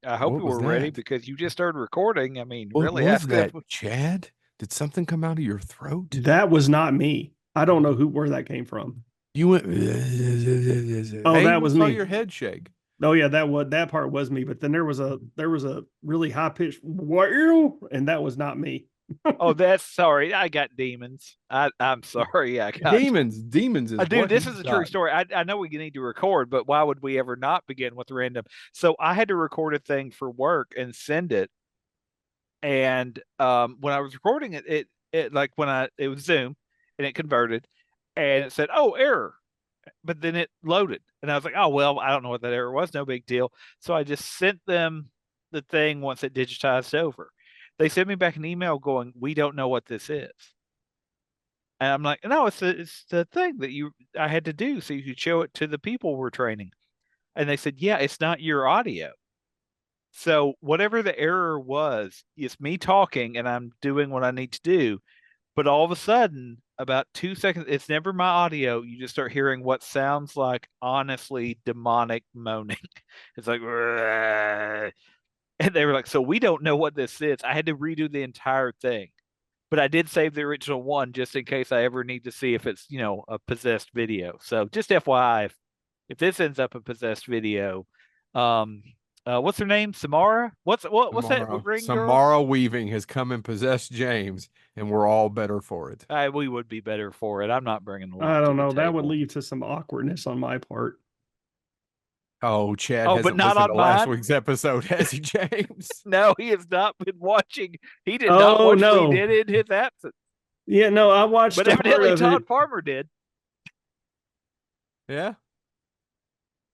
I hope What you was were ready that? because you just started recording. I mean, What really was ask if that, Chad? Did something come out of your throat? That was not me. I don't know where that came from. You went. Oh, I that even was saw me. your head shake. Oh yeah, that part was me. But then there was a really high pitched wow, and that was not me. Oh, that's sorry. I got demons. I'm sorry. I got Demons is dude, what this he's is a true got. story. I know we need to record, but why would we ever not begin with random? So I had to record a thing for work and send it. And when I was recording it, it like when I it was Zoom and it converted and it said, "Oh, error." But then it loaded. And I was like, "Oh, well, I don't know what that error was. No big deal." So I just sent them the thing once it digitized over. They sent me back an email going, "We don't know what this is." And I'm like, "No, it's the thing that you I had to do so you could show it to the people we're training." And they said, "Yeah, it's not your audio." So whatever the error was, it's me talking and I'm doing what I need to do. But all of a sudden, about 2 seconds, it's never my audio. You just start hearing what sounds like honestly demonic moaning. It's like, "Rrrr." And they were like, "So we don't know what this is." I had to redo the entire thing. But I did save the original one just in case I ever need to see if it's, a possessed video. So just FYI, if this ends up a possessed video, um, what's her name? Samara? What's that ring girl? Samara Weaving has come and possessed James, and we're all better for it. We would be better for it. I'm not bringing I along to don't the know. That would table. lead to some awkwardness on my part. Oh, Chad Oh, but hasn't not listened on to last mine. week's episode, has he, James? No, he has not been watching. He did not Oh watch what he no. did in his absence. Yeah, no, I watched But a part evidently of Todd it. Farmer did. Yeah.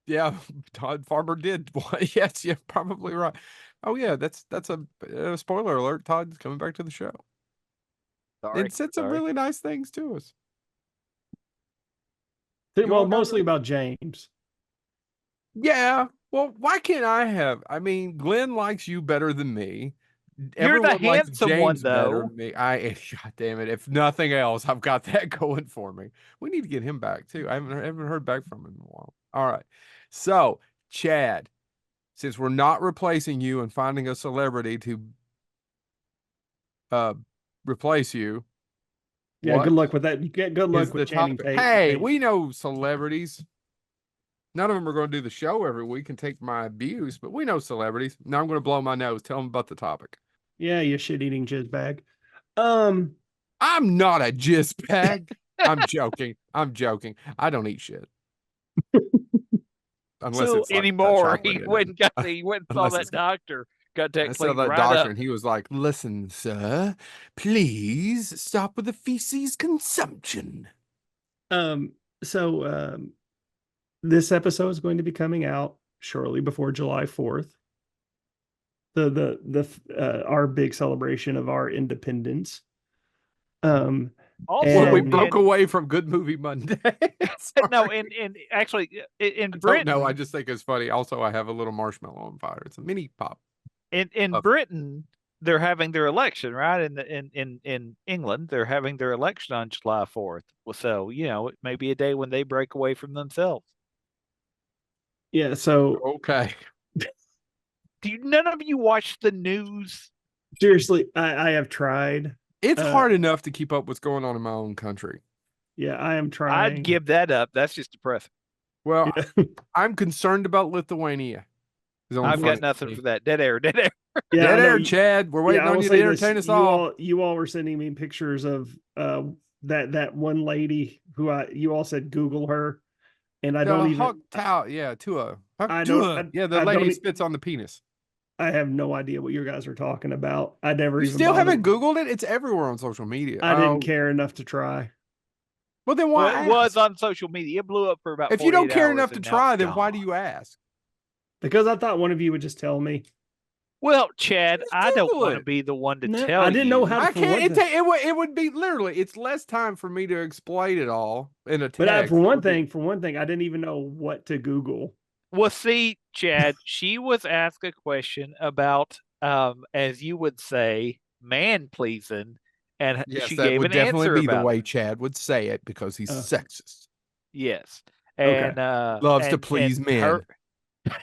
Yeah, Todd Farmer did. Yes, you're probably right. Oh yeah, that's a spoiler alert. Todd's coming back to the show Sorry, and said some sorry. really nice things to us. You Well, all got mostly about James. Yeah. Well, why can't I have? I mean, Glenn likes you better than me. You're the Everyone likes handsome one, James better though. than me. God damn it. If nothing else, I've got that going for me. We need to get him back too. I haven't heard back from him in a while. All right. So, Chad, since we're not replacing you and finding a celebrity to uh replace you, Yeah, good what luck with that. You get good is luck with the Channing topic? Tate. Hey, we know celebrities. None of them are going to do the show every week and take my abuse, but we know celebrities. Now I'm going to blow my nose. Tell them about the topic. Yeah, you shit eating jizz bag. Um, I'm not a jizz bag. I'm joking. I'm joking. I don't eat shit unless so it's like got Anymore. chocolate He in went and it. he went and saw Unless it's that got, doctor. Got I that saw cleaned that right doctor up. and he was like, "Listen, sir, please stop with the feces consumption." um, so this episode is going to be coming out shortly before July 4th. The our big celebration of our independence. Um, Well, we Also, and broke away from Good Movie Monday. no, Sorry. in actually in I don't know. I Britain, just think it's funny. Also, I have a little marshmallow on fire. It's a mini pop. in Of Britain, they're having their election, right? In England, they're having their election on July 4th. Well, so, it may be a day when they break away from themselves. yeah, so Okay. None of you watch the news? seriously, I have tried. It's Uh, hard enough to keep up what's going on in my own country. yeah, I am I'd trying. give that up. That's just depressing. Well, Yeah, I'm concerned about Lithuania. It's the only I've got funny nothing for thing. that. Dead air, dead air. yeah, I Dead know. air, Chad. We're Yeah, waiting I on will you to say this: entertain us all. you all were sending me pictures of that one lady who you all said Google her, and I don't The even Hawk Tao, yeah, Tua. Hawk I don't Tua. Yeah, the I lady don't spits on the penis. I have no idea what you guys are talking about. I never You even still haven't bothered. Googled it? It's everywhere on social media. I didn't Oh, care enough to try well, then Well, why it was ask? on social media. It blew up for about If you don't 48 care hours enough to and now it's try, then why gone. do you ask? because I thought one of you would just tell me. Well, Chad, Just I don't Google want to it. be the one to No, tell I didn't know how you. to I for can't. one thing. It would be literally. It's less time for me to explain it all in a But text. It would be. for one thing, I didn't even know what to Google. Well, see, Chad, she was asked a question about, as you would say, man pleasing, and Yes, she that gave would an definitely answer be the about it. way Chad would say it because he's Uh, sexist. Yes, okay. and Loves to please her men.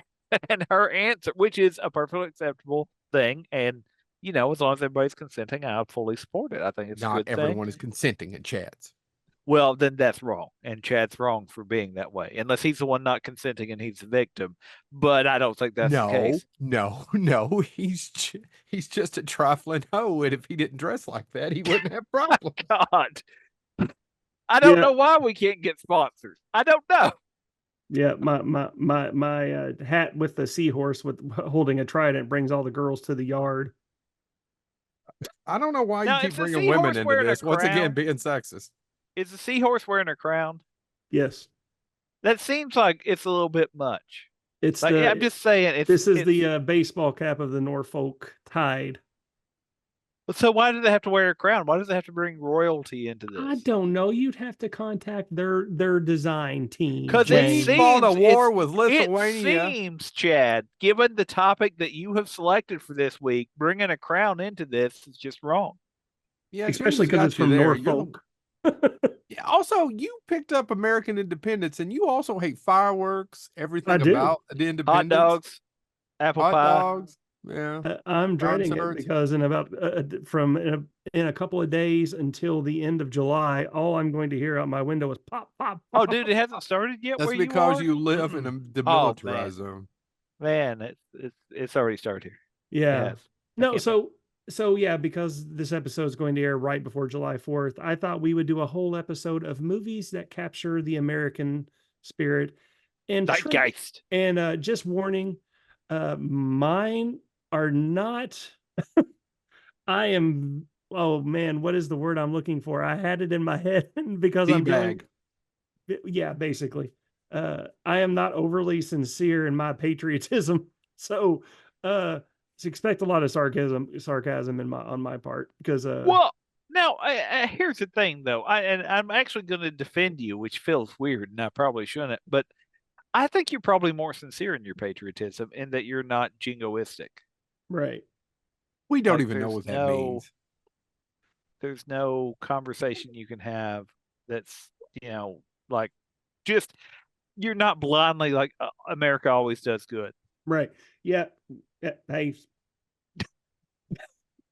And her answer, which is a perfectly acceptable thing, and as long as everybody's consenting, I fully support it. I think it's a Not good thing. everyone is consenting at chats. Well, then that's wrong, and Chad's wrong for being that way, unless he's the one not consenting and he's the victim. But I don't think that's the No, case. no. He's just a trifling hoe, and if he didn't dress like that, he wouldn't have problems. God, I don't Yeah. know why we can't get sponsors. I don't know. Yeah, my hat with the seahorse with holding a trident brings all the girls to the yard. I don't know why you Now, keep is the bringing women seahorse into wearing a this. Once again, crown? being sexist. Is the seahorse wearing a crown? Yes, That seems like it's a little bit much. it's Like, I'm the just saying, this is it's. the baseball cap of the Norfolk Tide. So why do they have to wear a crown? Why does they have to bring royalty into I this? don't know. You'd have to contact their design team, Because it We James. fought a seems war with it Lithuania. seems, Chad, given the topic that you have selected for this week, bringing a crown into this is just wrong. Yeah, Especially James because got it's you from there. Norfolk. Yeah, also, you picked up American independence, and you also hate fireworks, I everything do. about the Hot independence, dogs, apple hot pie. dogs. Yeah, I'm dreading it concerts. because in about in a couple of days until the end of July, all I'm going to hear out my window is pop, pop, Oh, pop. dude, it hasn't started yet That's where you because are? you live in Mm-mm. the Oh, man. demilitarized zone. Man, it's already started here. It Yeah. has. I No, can't make so yeah, because this episode is going to air right before July 4th, I thought we would do a whole episode of movies that capture the American spirit and Zeitgeist. and just warning, mine are not I am oh man, what is the word I'm looking for? I had it in my head because I'm D-bag. dealing yeah, basically. I am not overly sincere in my patriotism. So expect a lot of sarcasm in my on my part because Well, now here's the thing, though. I'm actually going to defend you, which feels weird, and I probably shouldn't. But I think you're probably more sincere in your patriotism, in that you're not jingoistic. right. We don't Like even know what that means. there's no conversation you can have that's like just you're not blindly like America always does good. Right. Yeah. Yeah. Hey,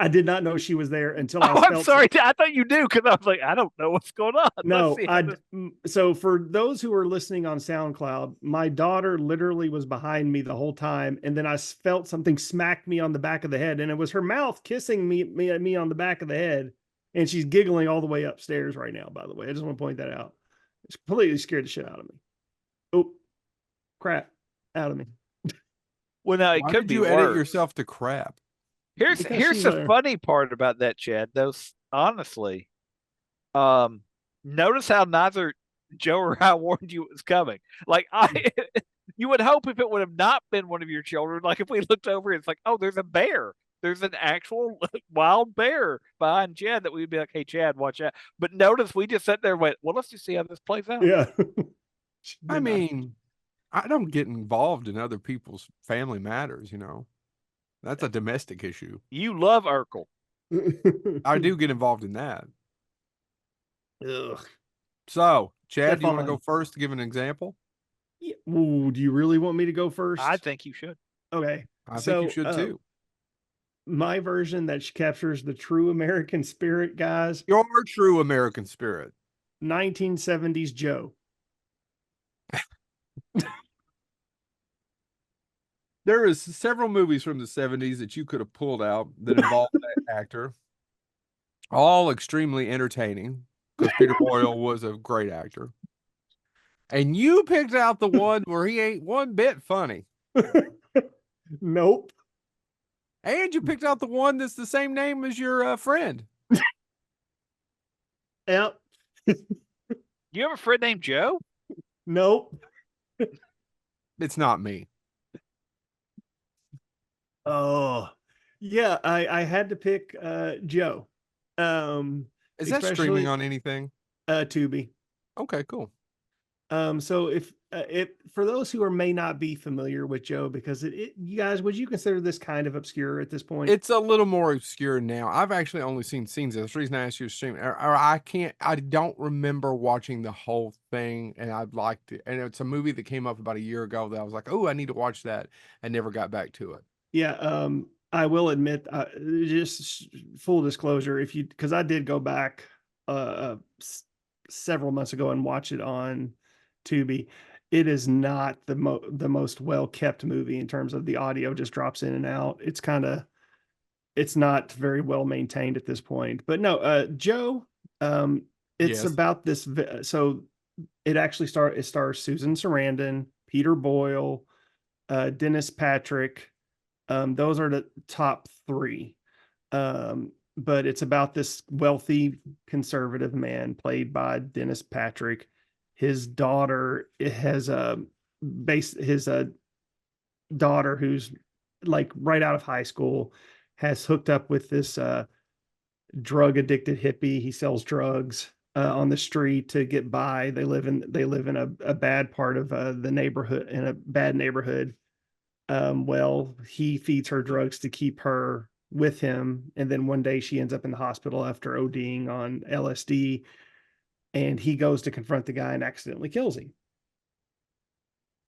I did not know she was there until I Oh, I'm felt sorry. I thought you do because I was like, I don't know what's going on. Let's no, see how this. so for those who are listening on SoundCloud, my daughter literally was behind me the whole time, and then I felt something smack me on the back of the head, and it was her mouth kissing me on the back of the head, and she's giggling all the way upstairs right now. By the way, I just want to point that out. It's completely scared the shit out of me. Oh, crap, out of me Well, now it Why could did be you edit worse. yourself to crap? Here's because here's she's the funny part about that, Chad. Those honestly, um, notice how neither Joe or I warned you it was coming. Like you would hope if it would have not been one of your children, like if we looked over, it's like, oh, there's a bear. There's an actual wild bear behind Chad that we'd be like, hey, Chad, watch out. But notice we just sat there and went, well, let's just see how this plays out. yeah. I mean, I don't get involved in other people's family matters, That's a domestic issue. You love Urkel. I do get involved in that. Ugh. So, Chad, do you want to Stefan. go first to give an example? Yeah. Ooh, do you really want me to go first? I think you should. Okay. I think you should too. My version that captures the true American spirit, guys. Your true American spirit. 1970s Joe. There is several movies from the 70s that you could have pulled out that involved that actor. All extremely entertaining because Peter Boyle was a great actor. And you picked out the one where he ain't one bit funny. Nope. And you picked out the one that's the same name as your friend. Yep. You have a friend named Joe? Nope. It's not me. Oh, yeah. I had to pick Joe. Is that streaming on anything? Tubi. Okay, cool. So if it for those who may not be familiar with Joe, because you guys, would you consider this kind of obscure at this point? It's a little more obscure now. I've actually only seen scenes. That's the reason I asked you to stream, or I don't remember watching the whole thing, and I'd like to. And it's a movie that came up about a year ago that I was like, oh, I need to watch that. I never got back to it. Yeah, I will admit, just full disclosure, if you because I did go back several months ago and watch it on Tubi. It is not the most well kept movie in terms of the audio just drops in and out. It's not very well maintained at this point. But no, Joe, it's Yes. about this. So it stars Susan Sarandon, Peter Boyle, Dennis Patrick. Those are the top three. But it's about this wealthy conservative man played by Dennis Patrick. His daughter has his daughter, who's like right out of high school, has hooked up with this drug addicted hippie. He sells drugs on the street to get by. They live in a bad part of the neighborhood, in a bad neighborhood. Well, he feeds her drugs to keep her with him, and then one day she ends up in the hospital after ODing on LSD, and he goes to confront the guy and accidentally kills him.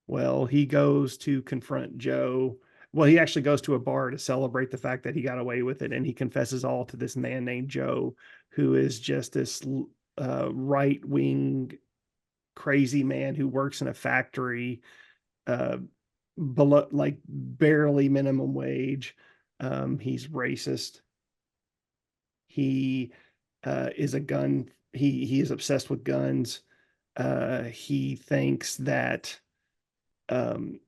Well, he goes to confront Joe. Well, he actually goes to a bar to celebrate the fact that he got away with it, and he confesses all to this man named Joe, who is just this right wing crazy man who works in a factory, uh, below, like, barely minimum wage. He's racist. He is a gun. He is obsessed with guns. He thinks that um,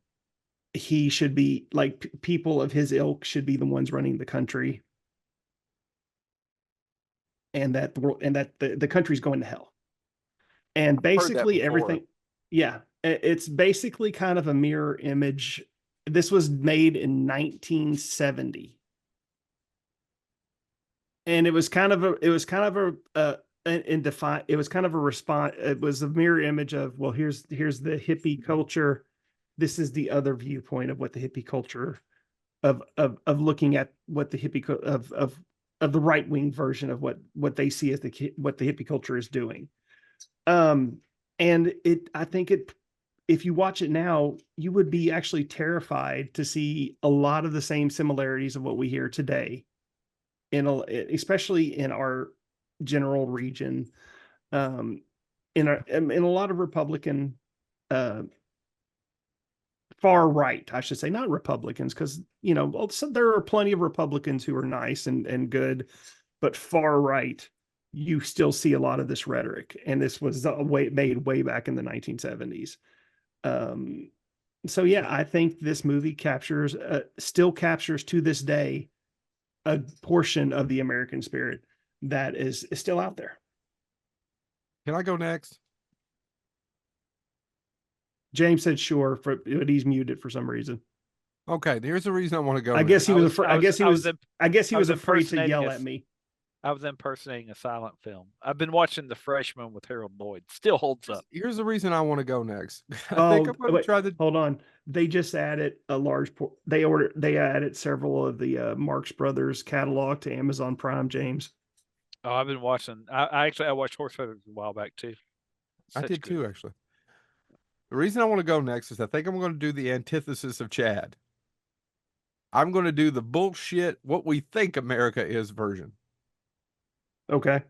he should be like people of his ilk should be the ones running the country, and that the country's going to hell. And Heard that basically before. everything, yeah, it's basically kind of a mirror image. This was made in 1970, and it was kind of it was kind of a response. It was a mirror image of, well, here's the hippie culture. This is the other viewpoint of what the hippie culture of looking at what the hippie of the right wing version of what they see as what the hippie culture is doing. And I think if you watch it now, you would be actually terrified to see a lot of the same similarities of what we hear today, especially in our general region, in a lot of Republican, uh, far right, I should say, not Republicans, because there are plenty of Republicans who are nice and good, but far right, you still see a lot of this rhetoric, and this was made way back in the 1970s. So yeah, I think this movie still captures to this day a portion of the American spirit that is still out there. Can I go next? James said sure, but he's muted for some reason. Okay, here's the reason I want to go. I guess he was. I guess he was. I guess he I was was afraid to impersonating yell at me. I was impersonating a silent film. I've been watching The Freshman with Harold Lloyd. Still holds up. Here's the reason I want to go next. I think Oh, I'm going to try the. hold on. They just added they added several of the Marx Brothers catalog to Amazon Prime, James. Oh, I've been watching. I watched Horse Feathers a while back too. I did too, actually. The reason I want to go next is I think I'm going to do the antithesis of Chad. I'm going to do the bullshit, what we think America is version. Okay.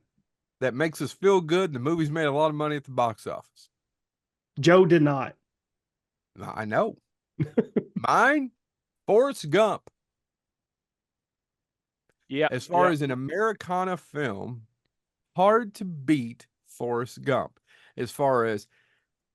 That makes us feel good. The movie's made a lot of money at the box office. Joe did not. I know. Mine, Forrest Gump. Yeah. As far as an Americana film, hard to beat Forrest Gump. As far as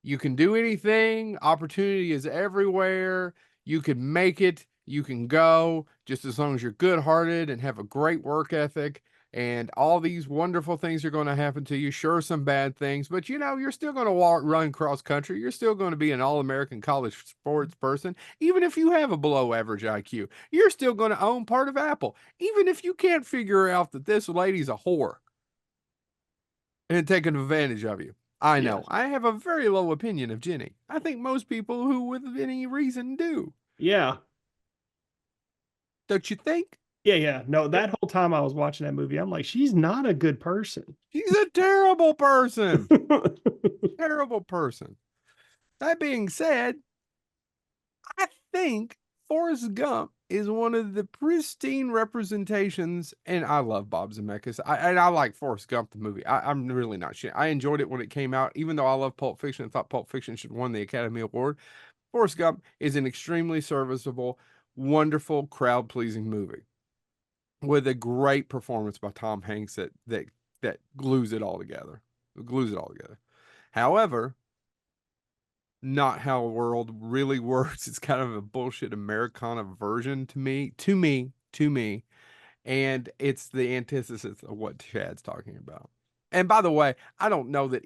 you can do anything, opportunity is everywhere. You can make it, you can go, just as long as you're good-hearted and have a great work ethic. And all these wonderful things are going to happen to you. Sure, some bad things, but you're still going to run cross country. You're still going to be an all-American college sports person. Even if you have a below average IQ, you're still going to own part of Apple. Even if you can't figure out that this lady's a whore and taking advantage of you. I know. Yes. I have a very low opinion of Jenny. I think most people who, with any reason, do. Yeah. Don't you think? Yeah, yeah. No, Yep. that whole time I was watching that movie, I'm like, she's not a good person. She's a terrible person. Terrible person. That being said, I think Forrest Gump is one of the pristine representations, and I love Bob Zemeckis. I like Forrest Gump the movie. I'm really not shit. I enjoyed it when it came out, even though I love Pulp Fiction and thought Pulp Fiction should have won the Academy Award. Forrest Gump is an extremely serviceable, wonderful, crowd pleasing movie with a great performance by Tom Hanks that glues it all together. Glues it all together. However, not how the world really works. It's kind of a bullshit Americana version to me, to me. And it's the antithesis of what Chad's talking about. And by the way, I don't know that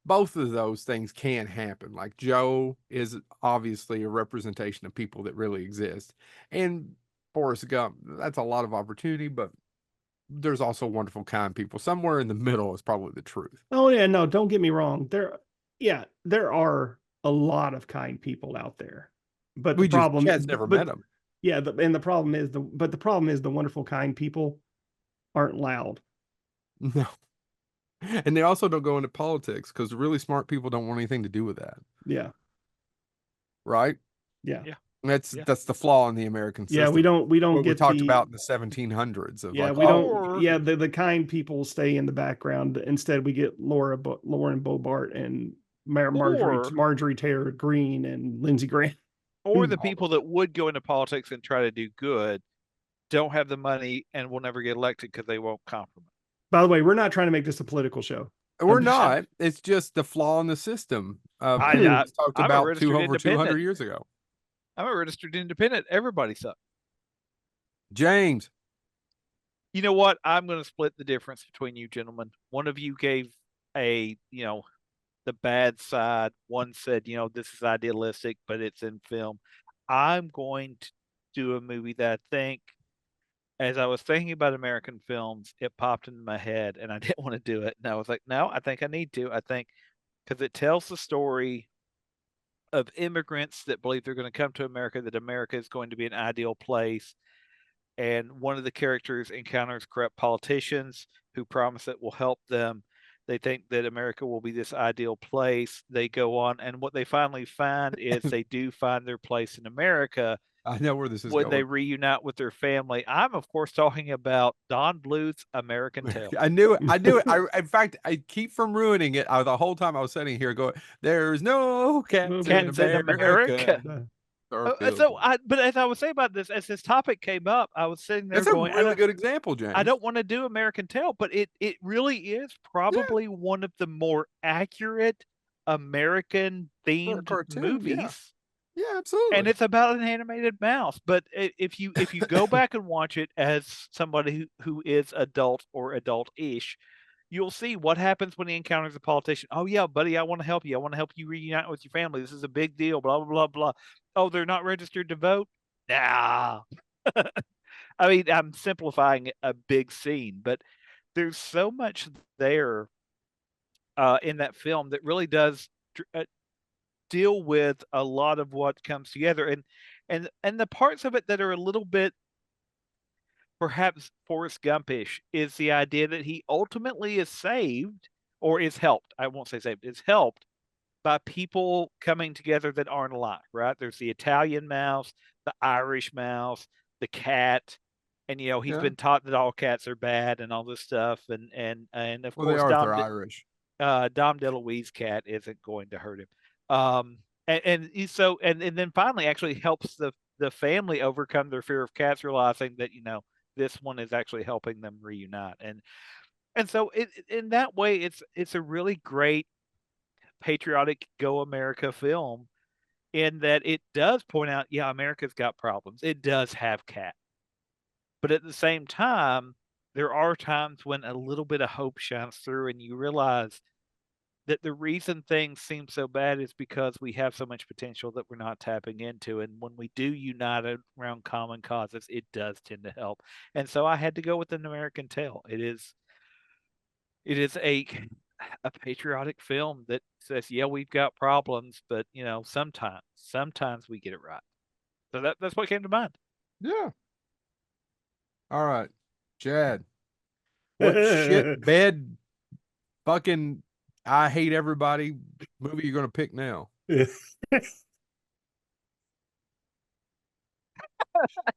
both of those things can happen. Like Joe is obviously a representation of people that really exist. And Forrest Gump, that's a lot of opportunity, but there's also wonderful, kind people. Somewhere in the middle is probably the truth. Oh yeah, no, don't get me wrong. Yeah, there are a lot of kind people out there. But the Chad's problem, never met but them. yeah, and the problem is the problem is the wonderful kind people aren't loud. No. And they also don't go into politics because really smart people don't want anything to do with that. Yeah, Right? yeah, Yeah. That's Yeah. that's the flaw in the American yeah. system. We don't What we get talked the about in the 1700s of yeah like, we don't oh, Or yeah the kind people stay in the background. Instead, we get Lauren Bobart and or Marjorie Taylor Greene and Lindsey Graham. the all people that would go into politics and try to do good don't have the money and will never get elected because they won't compromise. By the way, we're not trying to make this a political show. we're I'm just not. It's just the flaw in the system I, that I was talked I'm a about registered over 200 independent. years ago. I'm a registered independent. Everybody sucks. James, You know what? I'm going to split the difference between you gentlemen. One of you gave the bad side. One said, this is idealistic, but it's in film. I'm going to do a movie that I think, as I was thinking about American films, it popped into my head and I didn't want to do it. And I was like, no, I think I need to. I think because it tells the story of immigrants that believe they're going to come to America, that America is going to be an ideal place. And one of the characters encounters corrupt politicians who promise it will help them. They think that America will be this ideal place. They go on, and what they finally find is they do find their place in America I know where this is when they going. reunite with their family. I'm, of course, talking about Don Bluth's American Tail. I knew it. I knew it. In fact, I keep from ruining it. The whole time I was sitting here going, "There's no cats in Cats in America. America." Garfield. But as I was saying about this, as this topic came up, I was sitting there That's a going, really good example, I James. don't want to do American Tail, but it really is Yeah, probably one of the more accurate American for a themed cartoon. Yeah, movies. yeah, And absolutely. it's about an animated mouse. But if you go back and watch it as somebody who is adult or adult-ish, you'll see what happens when he encounters a politician. Oh yeah, buddy, I want to help you. I want to help you reunite with your family. This is a big deal. Blah blah blah blah. Oh, they're not registered to vote. Nah. I mean, I'm simplifying a big scene, but there's so much there in that film that really does deal with a lot of what comes together, and the parts of it that are a little bit perhaps Forrest Gumpish is the idea that he ultimately is saved or is helped. I won't say saved, is helped by people coming together that aren't alike, right? There's the Italian mouse, the Irish mouse, the cat, and he's Yeah. been taught that all cats are bad and all this stuff, and of Well, they course are if they're Irish. Dom DeLuise cat isn't going to hurt him. And then finally actually helps the family overcome their fear of cats, realizing that this one is actually helping them reunite, and so in that way it's a really great patriotic Go America film in that it does point out, yeah, America's got problems. It does have cats. But at the same time, there are times when a little bit of hope shines through and you realize that the reason things seem so bad is because we have so much potential that we're not tapping into. And when we do unite around common causes, it does tend to help. And so I had to go with an American Tale. It is a a patriotic film that says, yeah, we've got problems, but sometimes we get it right. So that's what came to mind. Yeah. All right. Chad, what shit bed fucking I hate everybody movie you're gonna pick now?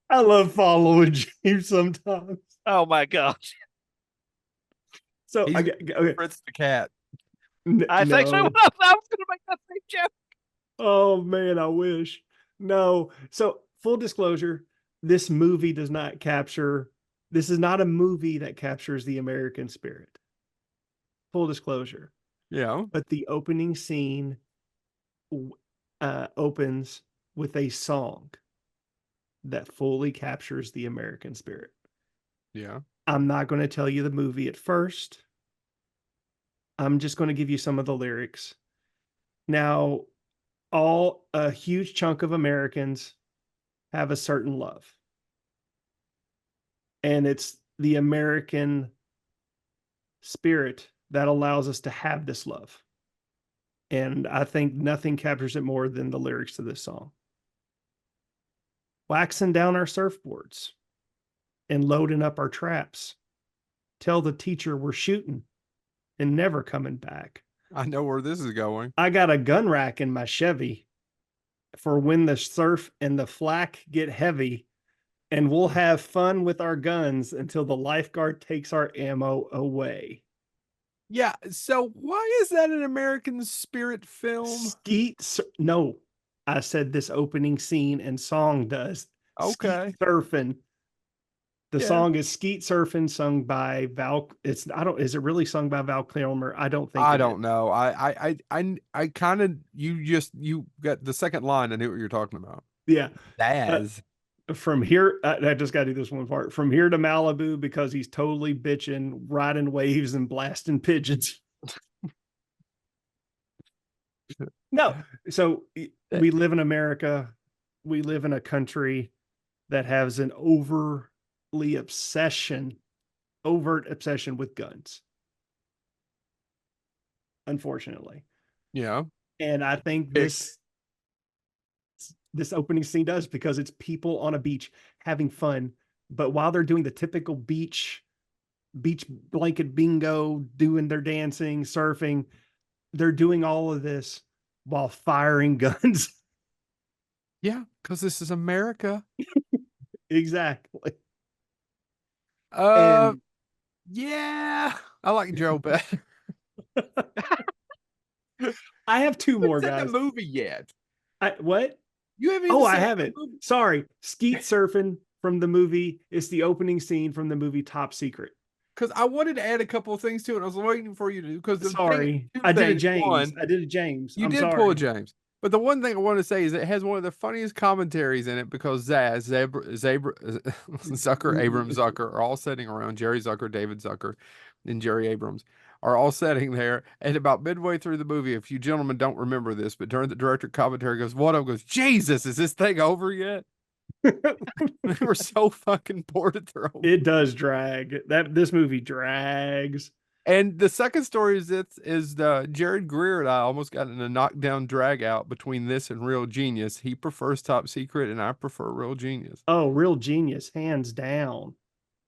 I love following James sometimes. Oh my gosh. So He's I gonna get okay. Fritz the cat. I think so. I No. was gonna make that same joke. Oh man, I wish. No. So full disclosure, this movie does not capture. This is not a movie that captures the American spirit. Full disclosure. Yeah. But the opening scene opens with a song that fully captures the American spirit. Yeah. I'm not going to tell you the movie at first. I'm just going to give you some of the lyrics. Now, a huge chunk of Americans have a certain love, and it's the American spirit that allows us to have this love. And I think nothing captures it more than the lyrics to this song. Waxing down our surfboards and loading up our traps. Tell the teacher we're shooting and never coming back. I know where this is going. I got a gun rack in my Chevy for when the surf and the flack get heavy, and we'll have fun with our guns until the lifeguard takes our ammo away. Yeah. So why is that an American spirit film? No, I said this opening scene and song does. Skeet Okay. surfing. The Yeah. song is Skeet Surfing, sung by Val. Is it really sung by Val Kilmer? I don't think I it is. don't know. I kind of you got the second line. I knew what you're talking about. Yeah. Uh, Daz. from here, I just got to do this one part. From here to Malibu, because he's totally bitching, riding waves and blasting pigeons. No. So we live in America. We live in a country that has an overt obsession with guns, unfortunately. Yeah. And I think Ick. this opening scene does, because it's people on a beach having fun, but while they're doing the typical beach blanket bingo, doing their dancing, surfing, they're doing all of this while firing guns. Yeah, because this is America. Exactly. Uh, And yeah. I like Joe better. I have two You more, haven't seen guys. the movie yet. What? You haven't Oh, even I seen the haven't. movie. Sorry. Skeet surfing from the movie is the opening scene from the movie Top Secret. Because I wanted to add a couple of things to it. I was waiting for you to, because the thing, Sorry. two I did a things. James. One, I did a James. you I'm did pull a sorry. James. But the one thing I want to say is it has one of the funniest commentaries in it, because Zucker, Abrams Zucker are all sitting around. Jerry Zucker, David Zucker, and Jerry Abrams are all sitting there. And about midway through the movie, a few gentlemen don't remember this, but during the director commentary goes, one of them goes, Jesus, is this thing over yet? They were so fucking bored at their own. It does drag. This movie drags. And the second story is the Jared Greer and I almost got in a knockdown drag out between this and Real Genius. He prefers Top Secret and I prefer Real Genius. Oh, real genius, hands down.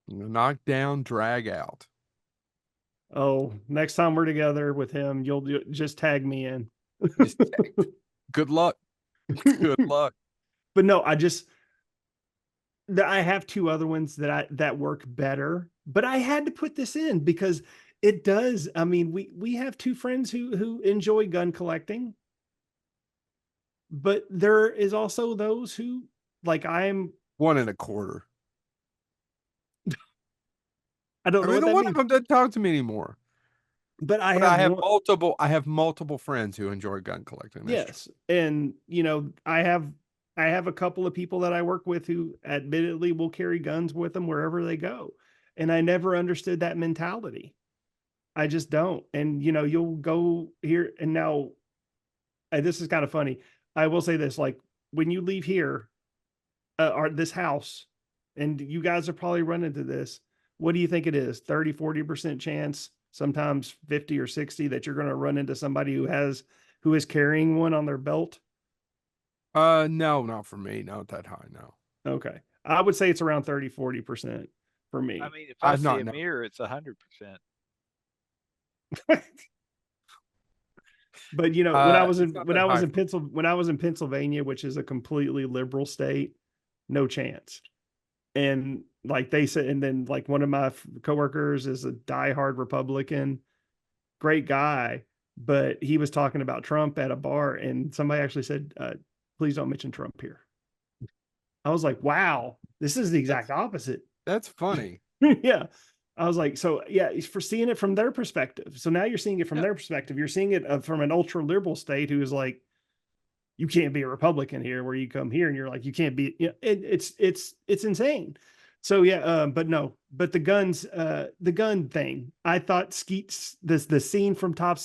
Knockdown drag out. Oh, next time we're together with him, you'll just tag me in. Just good luck. Good luck. But no, I have two other ones that work better, but I had to put this in because it does. I mean, we have two friends who enjoy gun collecting, but there is also those who, like, I'm 1.25. I don't I know mean, what the that one of means, them doesn't talk to me anymore. but I But have I have one. multiple friends who enjoy gun collecting. That's Yes, and I have a couple of people that I work with who admittedly will carry guns with them wherever they go, and I never understood that mentality. I just don't. And you'll go here and now. This is kind of funny. I will say this: like, when you leave here, or this house, and you guys are probably run into this. What do you think it is? 30, 40% chance sometimes 50 or 60, that you're going to run into somebody who is carrying one on their belt? No, not for me. Not that high. No, Okay. I would say it's around 30, 40% for I me. mean, if I I've see not a known. mirror, it's 100%. But It's not that high for me. When I was in Pennsylvania, which is a completely liberal state, no chance. And like they said, and then like one of my coworkers is a diehard Republican, great guy, but he was talking about Trump at a bar, and somebody actually said, "Please don't mention Trump here." I was like, "Wow, this is the exact opposite." That's funny. Yeah. I was like, so yeah, for seeing it from their perspective. So now you're seeing it from Yeah. their perspective. You're seeing it from an ultra liberal state who is like, you can't be a Republican here, where you come here and you're like, you can't be, it's insane. So yeah, but no, but the gun thing, I thought Skeet's the scene from Top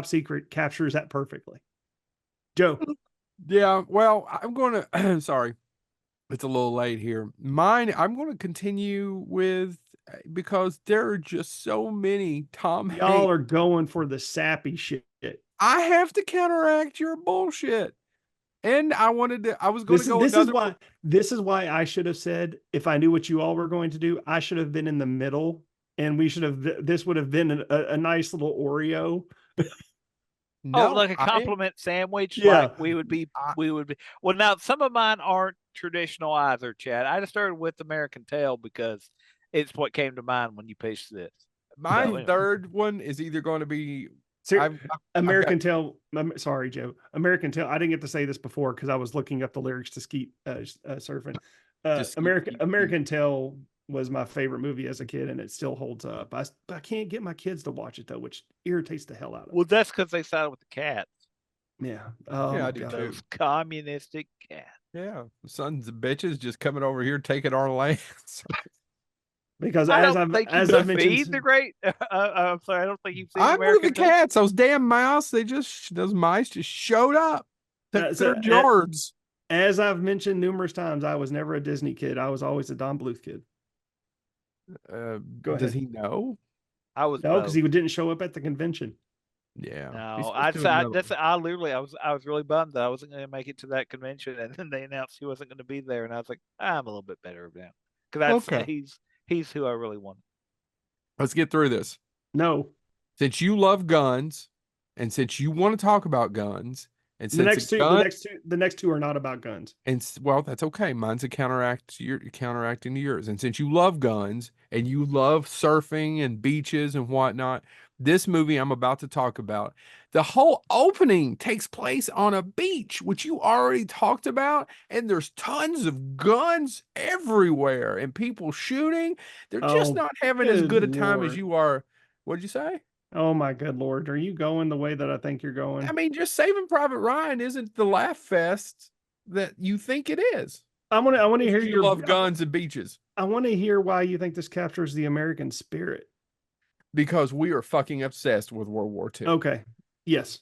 Secret captures that perfectly. Joe. Yeah. Well, I'm going to, sorry, it's a little late here. Mine, I'm going to continue with, because there are just so many Tom Y'all Hanks. are going for the sappy shit. I have to counteract your bullshit. And I was going to This is go this is another. why this is why I should have said, if I knew what you all were going to do, I should have been in the middle, and we should have this would have been a nice little Oreo. Oh, No, like a compliment sandwich, Yeah. like we would be. I, Well, now some of mine aren't traditional either, Chad. I just started with American Tail because it's what came to mind when you pitched this. my So anyway. third one is either going to be, Ser- I've got American Tail. Sorry, Joe. American Tail. I didn't get to say this before because I was looking up the lyrics to Skeet Surfing. just American Tail was my favorite movie as a kid, and it still holds up. I can't get my kids to watch it though, which irritates the hell out of me. Well, that's because they sided with the cats. Yeah. Oh Yeah, I my do god. too. Those communistic cats. Yeah, sons of bitches just coming over here taking our lands. Because I don't think you as I've mentioned, defeat the great. I'm sorry, I don't think you've seen I'm with the American Tail. cats. Those damn mouse, those mice just showed up, took so, their yards. as I've mentioned numerous times, I was never a Disney kid. I was always a Don Bluth kid. Go Does ahead. he know? I was No, because both. he didn't show up at the convention. Yeah, he's No, supposed to have another one. I literally I was really bummed that I wasn't going to make it to that convention, and then they announced he wasn't going to be there, and I was like, I'm a little bit better now because Okay, he's who I really want. let's get through this. No, Since you love guns, and since you want to talk about guns, and the since a next two, gun the next two are not about guns. well, that's okay. Mine's a counteracting to yours. And since you love guns and you love surfing and beaches and whatnot, this movie I'm about to talk about, the whole opening takes place on a beach, which you already talked about, and there's tons of guns everywhere and people shooting. They're just Oh, not having as good good a time as lord! you are. What'd you say? Oh my good lord! Are you going the way that I think you're I going? mean, just Saving Private Ryan isn't the laugh fest that you think it is. I want to If hear you your. love guns and beaches, I want to hear why you think this captures the American spirit. because we are fucking obsessed with World War II. Okay. Yes.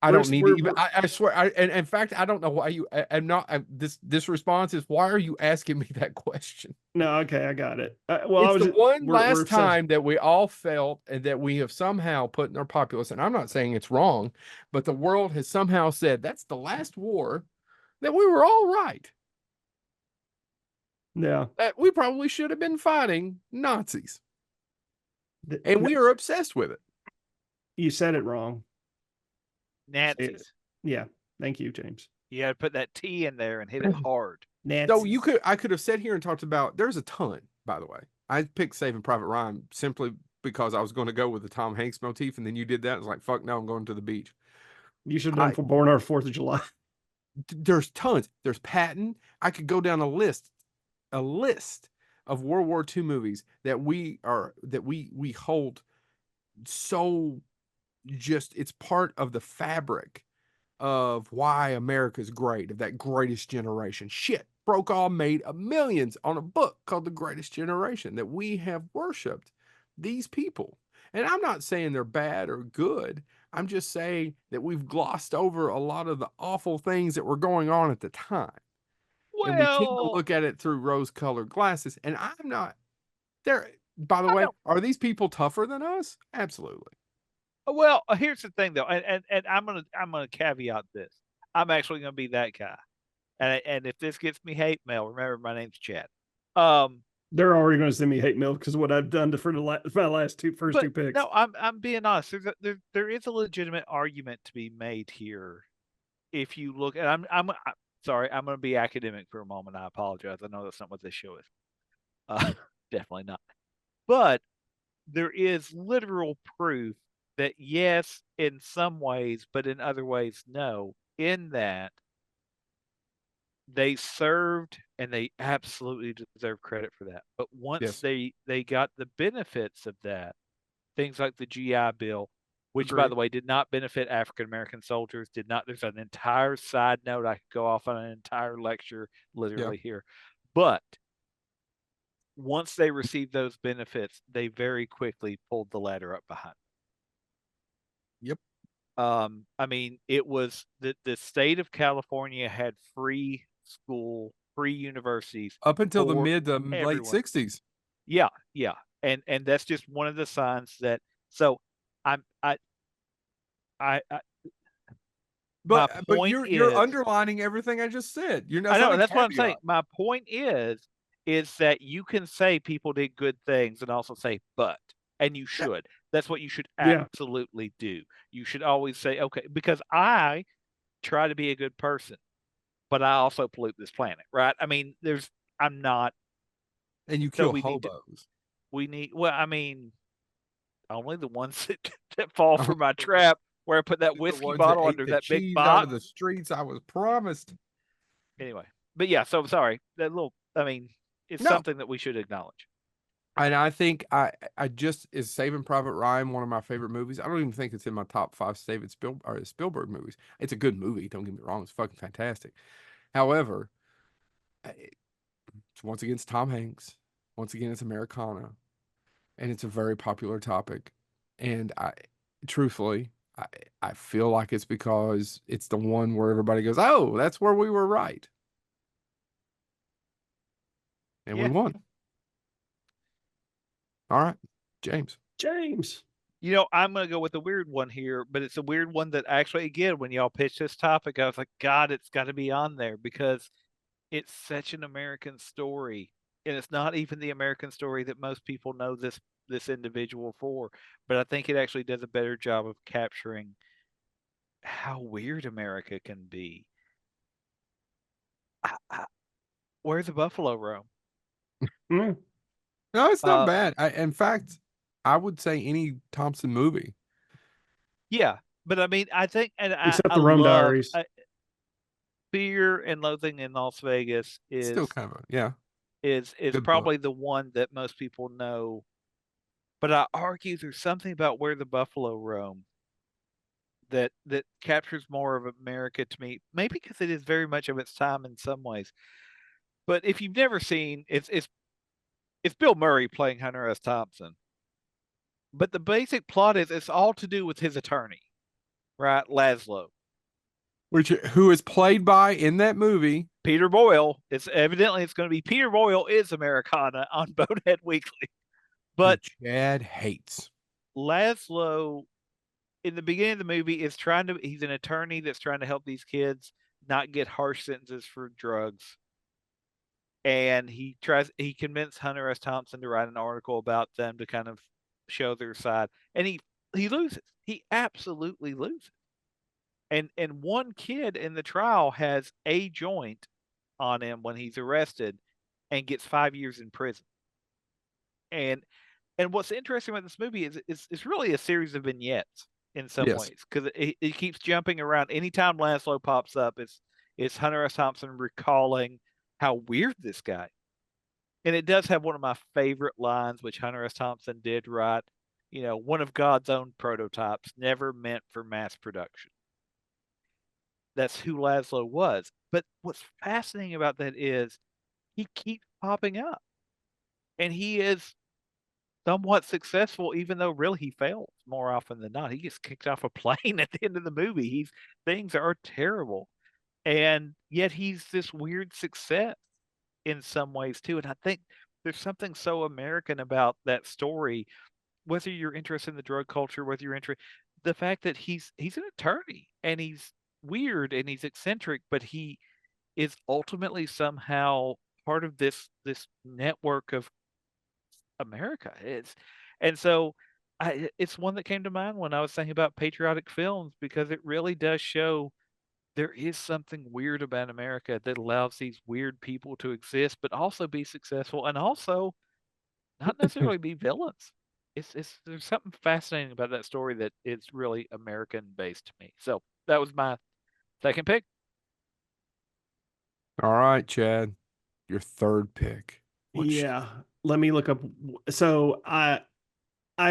I don't need to even. We're I swear. And in fact, I don't know why you. I'm not. This response is, why are you asking me that question? no. Okay, I got it. Well, I It's was. the one We're last obsessed. time that we all felt and that we have somehow put in our populace. And I'm not saying it's wrong, but the world has somehow said that's the last war that we were all right. Yeah. That we probably should have been fighting Nazis, and No, we are obsessed with it. you said it wrong. Nazis. Yeah. Thank you, James. You got to put that T in there and hit it hard. So I could have sat here and talked about. There's a ton, by the way. I picked Saving Private Ryan simply because I was going to go with the Tom Hanks motif, and then you did that. I was like, fuck no, I'm going to the beach. You should have done for Born on 4th of July. There's tons. There's Patton. I could go down a list of World War II movies that we hold so, just, it's part of the fabric of why America's great, of that greatest generation. Shit, Brokaw made millions on a book called The Greatest Generation, that we have worshipped these people. And I'm not saying they're bad or good. I'm just saying that we've glossed over a lot of the awful things that were going on at the time. And we tend to Well, look at it through rose-colored glasses. And I'm not there. By the I way, don't. are these people tougher than us? Absolutely. Well, here's the thing though, and I'm gonna caveat this. I'm actually gonna be that guy, and if this gets me hate mail, remember my name's Chad. Um, They're already going to send me hate mail because of what I've done for my first but two picks. no, I'm being honest. There is a legitimate argument to be made here. If you look, and I'm sorry, I'm going to be academic for a moment. I apologize. I know that's not what this show is. Definitely not. But there is literal proof that yes, in some ways, but in other ways, no. In that they served and they absolutely deserve credit for that. But once Yes. they got the benefits of that, things like the GI Bill, which by Agreed. the way did not benefit African American soldiers, did not. There's an entire side note I could go off on an entire lecture Yeah. literally here. But once they received those benefits, they very quickly pulled the ladder up behind. Yep. I mean, it was the state of California had free school, free universities Up until the for mid to late everyone. 60s. Yeah, yeah, and that's just one of the signs that. So, I'm I my But point you're is, underlining everything I just said. I That's not know a that's what I'm saying. caveat. My point is that you can say people did good things and also say but, and you Yeah. should. That's what you should Yeah. absolutely do. You should always say okay because I try to be a good person, but I also pollute this planet, right? I mean, I'm not. And you So kill we need to. hobos. We need. Well, I mean, only the ones that fall Oh, for my trap where I put that the whiskey ones that bottle ate under the that big cheese out box. of the streets I was promised. Anyway, but yeah, so sorry. That little, I mean, it's No. something that we should acknowledge. And I think I just is Saving Private Ryan one of my favorite movies. I don't even think it's in my top five Spielberg movies. It's a good movie. Don't get me wrong; it's fucking fantastic. However, it's once again it's Tom Hanks. Once again, it's Americana, and it's a very popular topic. And truthfully, I, I feel like it's because it's the one where everybody goes, "Oh, that's where we were right," and we Yeah. won. All right, James. James. I'm going to go with a weird one here, but it's a weird one that actually, again, when y'all pitched this topic, I was like, God, it's got to be on there because it's such an American story. And it's not even the American story that most people know this individual for, but I think it actually does a better job of capturing how weird America can be. Where's the buffalo roam? Mm. No, it's not Uh, bad. In fact, I would say any Thompson movie. yeah, but I mean, I think, and Except I the Rum love Diaries. Fear and Loathing in Las Vegas It's still kind of yeah, is good book. probably the one that most people know. But I argue there's something about Where the Buffalo Roam that captures more of America to me. Maybe because it is very much of its time in some ways. But if you've never seen, it's Bill Murray playing Hunter S. Thompson. But the basic plot is it's all to do with his attorney, right? Laszlo. Which who is played by in that movie? Peter Boyle. It's going to be Peter Boyle is Americana on Bonehead Weekly. Who But Chad hates. Laszlo in the beginning of the movie is he's an attorney that's trying to help these kids not get harsh sentences for drugs. And he convinced Hunter S. Thompson to write an article about them to kind of show their side. And he loses. He absolutely loses. And one kid in the trial has a joint on him when he's arrested and gets 5 years in prison. And what's interesting about this movie is it's really a series of vignettes in some Yes. ways because it keeps jumping around. Anytime Laszlo pops up, it's Hunter S. Thompson recalling how weird this guy. And it does have one of my favorite lines, which Hunter S. Thompson did write. One of God's own prototypes, never meant for mass production. That's who Laszlo was. But what's fascinating about that is he keeps popping up, and he is somewhat successful, even though really he fails more often than not. He gets kicked off a plane at the end of the movie. Things are terrible, and yet he's this weird success in some ways too. And I think there's something so American about that story, whether you're interested in the drug culture, whether you're interested, the fact that he's an attorney and he's weird and he's eccentric, but he is ultimately somehow part of this network of America. And so it's one that came to mind when I was thinking about patriotic films because it really does show there is something weird about America that allows these weird people to exist, but also be successful and also not necessarily be villains. It's there's something fascinating about that story that is really American based to me. So that was my second pick. All right, Chad, your third pick. Which Yeah. Let me look up. So I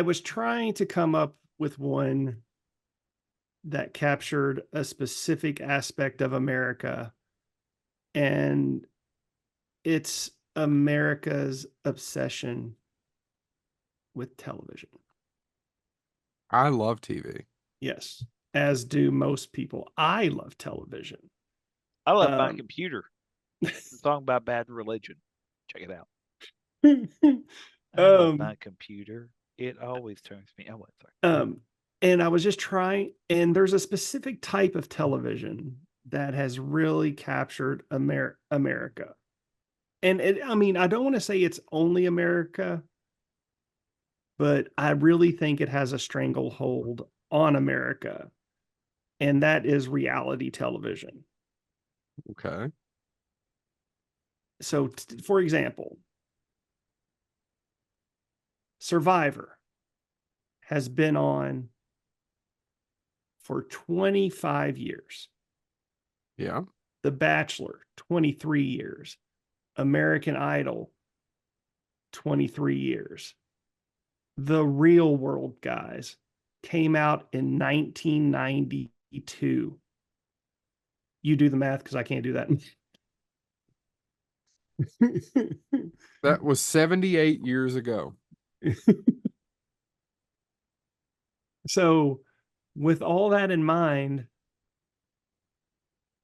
was trying to come up with one that captured a specific aspect of America, and it's America's obsession with television. I love TV. Yes, as do most people. I love television. I love my Um, computer. The song by Bad Religion. Check it out. I love um, my computer. It always turns me. Oh, sorry. um, and I was just trying, and there's a specific type of television that has really captured America. And I mean, I don't want to say it's only America, but I really think it has a stranglehold on America, and that is reality television. Okay. So, for example, Survivor has been on for 25 years. Yeah. The Bachelor, 23 years. American Idol, 23 years. The Real World, guys, came out in 1992. You do the math because I can't do that. That was 78 years ago. So, with all that in mind,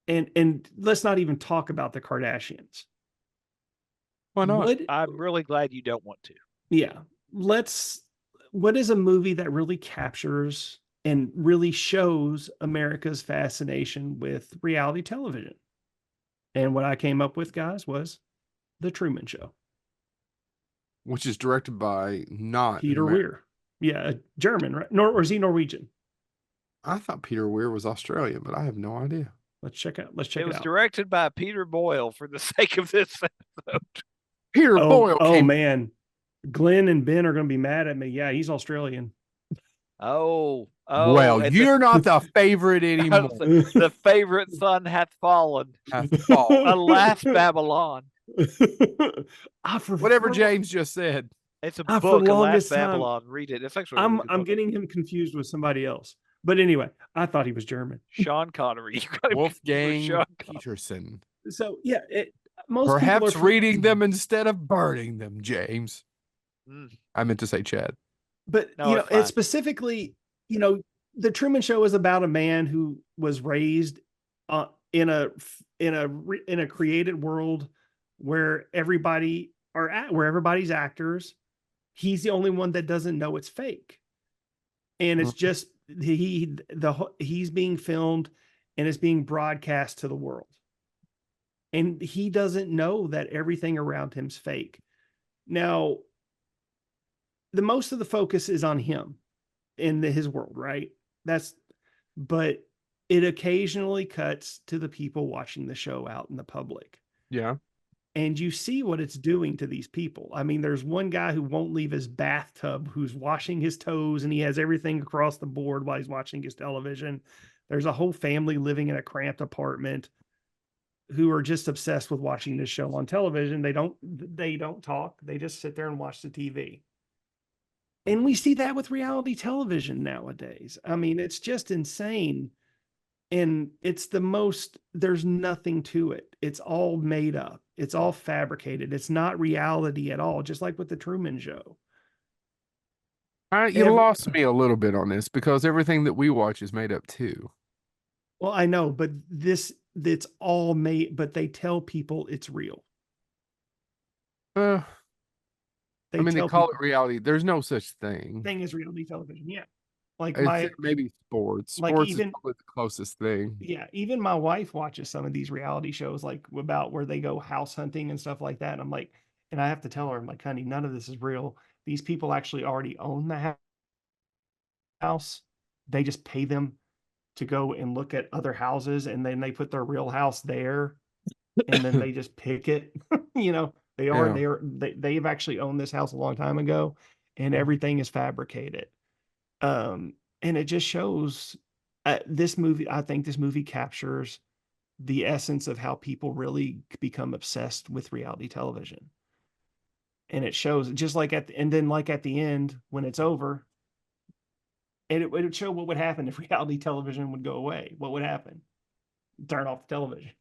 and let's not even talk about the Kardashians. Why not? What I'm really glad you don't want to. Yeah, let's what is a movie that really captures and really shows America's fascination with reality television? And what I came up with, guys, was The Truman Show. Which is directed by not an Peter American. Weir. Yeah, German, right? Or is he Norwegian? I thought Peter Weir was Australian, but I have no idea. Let's check It it was out. directed by Peter Boyle for the sake of this episode. Peter Boyle Oh came. man. Glenn and Ben are going to be mad at me. Yeah, he's Australian. Oh, Well, and the you're not the favorite anymore. the favorite son hath fallen. Hath fallen. Alas, Babylon. Whatever James just said. It's a For book, Alas, longest time, Babylon. Read it. It's actually a really good I'm book. getting him confused with somebody else. But anyway, I thought he was German. Sean Connery. You got him confused with Wolfgang Sean Connery. Peterson. So yeah, most people Perhaps are reading them instead of burning them, James. Mm, I meant to say Chad. but no, it's it's fine. specifically, the Truman Show is about a man who was raised in a created world where where everybody's actors. He's the only one that doesn't know it's fake, and it's just he's being filmed and it's being broadcast to the world, and he doesn't know that everything around him's fake. Now, the most of the focus is on him in his world, right? But it occasionally cuts to the people watching the show out in the public. Yeah. And you see what it's doing to these people. I mean, there's one guy who won't leave his bathtub who's washing his toes and he has everything across the board while he's watching his television. There's a whole family living in a cramped apartment who are just obsessed with watching this show on television. They don't talk. They just sit there and watch the TV. And we see that with reality television nowadays. I mean, it's just insane. And there's nothing to it. It's all made up. It's all fabricated. It's not reality at all, just like with the Truman Show. You lost me a little bit on this because everything that we watch is made up too. Well, I know, but it's all made, but they tell people it's real. I mean, they tell call it people reality. There's no such thing. thing is reality television. Yeah. Like It's maybe sports. like Sports is even probably the closest thing. yeah, even my wife watches some of these reality shows like about where they go house hunting and stuff like that. And I'm like, and I have to tell her, I'm like, honey, none of this is real. These people actually already own the house. They just pay them to go and look at other houses, and then they put their real house there, and then they just pick it. You know, Yeah. they've actually owned this house a long time ago, and everything is fabricated. And it just shows this movie. I think this movie captures the essence of how people really become obsessed with reality television. And it shows just like and then like at the end when it's over, and it would show what would happen if reality television would go away. What would happen? Turn off the television.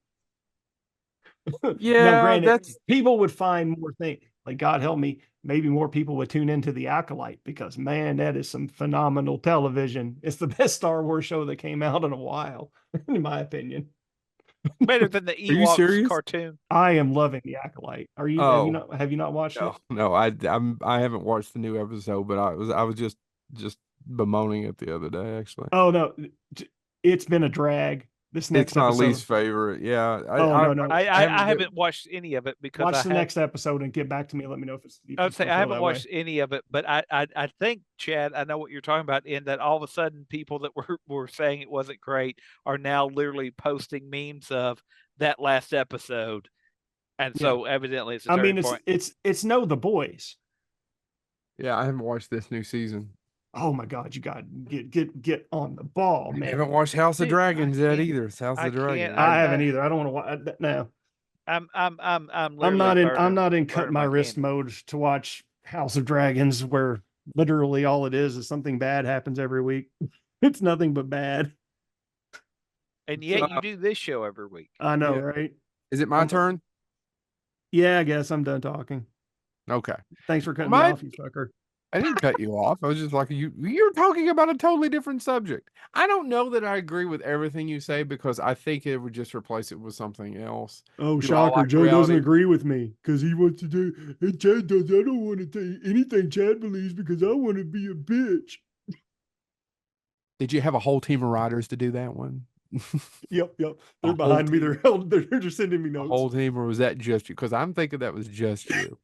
Now, Yeah, granted, that's people would find more things. Like God help me, maybe more people would tune into The Acolyte because man, that is some phenomenal television. It's the best Star Wars show that came out in a while, in my opinion. Better than the Are you Ewoks serious? cartoon. I am loving The Acolyte. Are you? Oh, Have you not watched it? no. I haven't watched the new episode, but I was just bemoaning it the other day, actually. Oh no, it's been a drag. This It's next my episode. least favorite. Yeah. Oh no, no. I haven't I haven't watched any of it because Watch I the have. next episode and get back to me. Let me know if I you would say still I feel haven't that way. watched any of it, but I think Chad, I know what you're talking about. In that, all of a sudden, people that were saying it wasn't great are now literally posting memes of that last episode, and Yeah. so evidently it's a I mean, turning point. it's no the boys. Yeah, I haven't watched this new season. Oh my God, you got to get on the ball, I man. haven't watched House of Dude, Dragons yet either. It's House I of Dragon. can't. I haven't either. I don't want to watch now. I'm literally I'm burning not in cut burning my my wrist candle. mode to watch House of Dragons, where literally all it is something bad happens every week. It's nothing but bad. And So yet you do this show every week. I know, Yeah. right? Is it my turn? Yeah, I guess I'm done talking. Okay. Thanks for cutting me My off, you fucker. I didn't cut you off. I was just like you're talking about a totally different subject. I don't know that I agree with everything you say because I think it would just replace it with something else. Oh, Do I shocker. like Joe doesn't reality? agree with me because he wants to do, hey, Chad does. I don't want to tell anything Chad believes because I want to be a bitch. Did you have a whole team of writers to do that one? Yep, yep. A They're whole behind me. team, They're just sending me a notes. whole team, or was that just you? Because I'm thinking that was just you.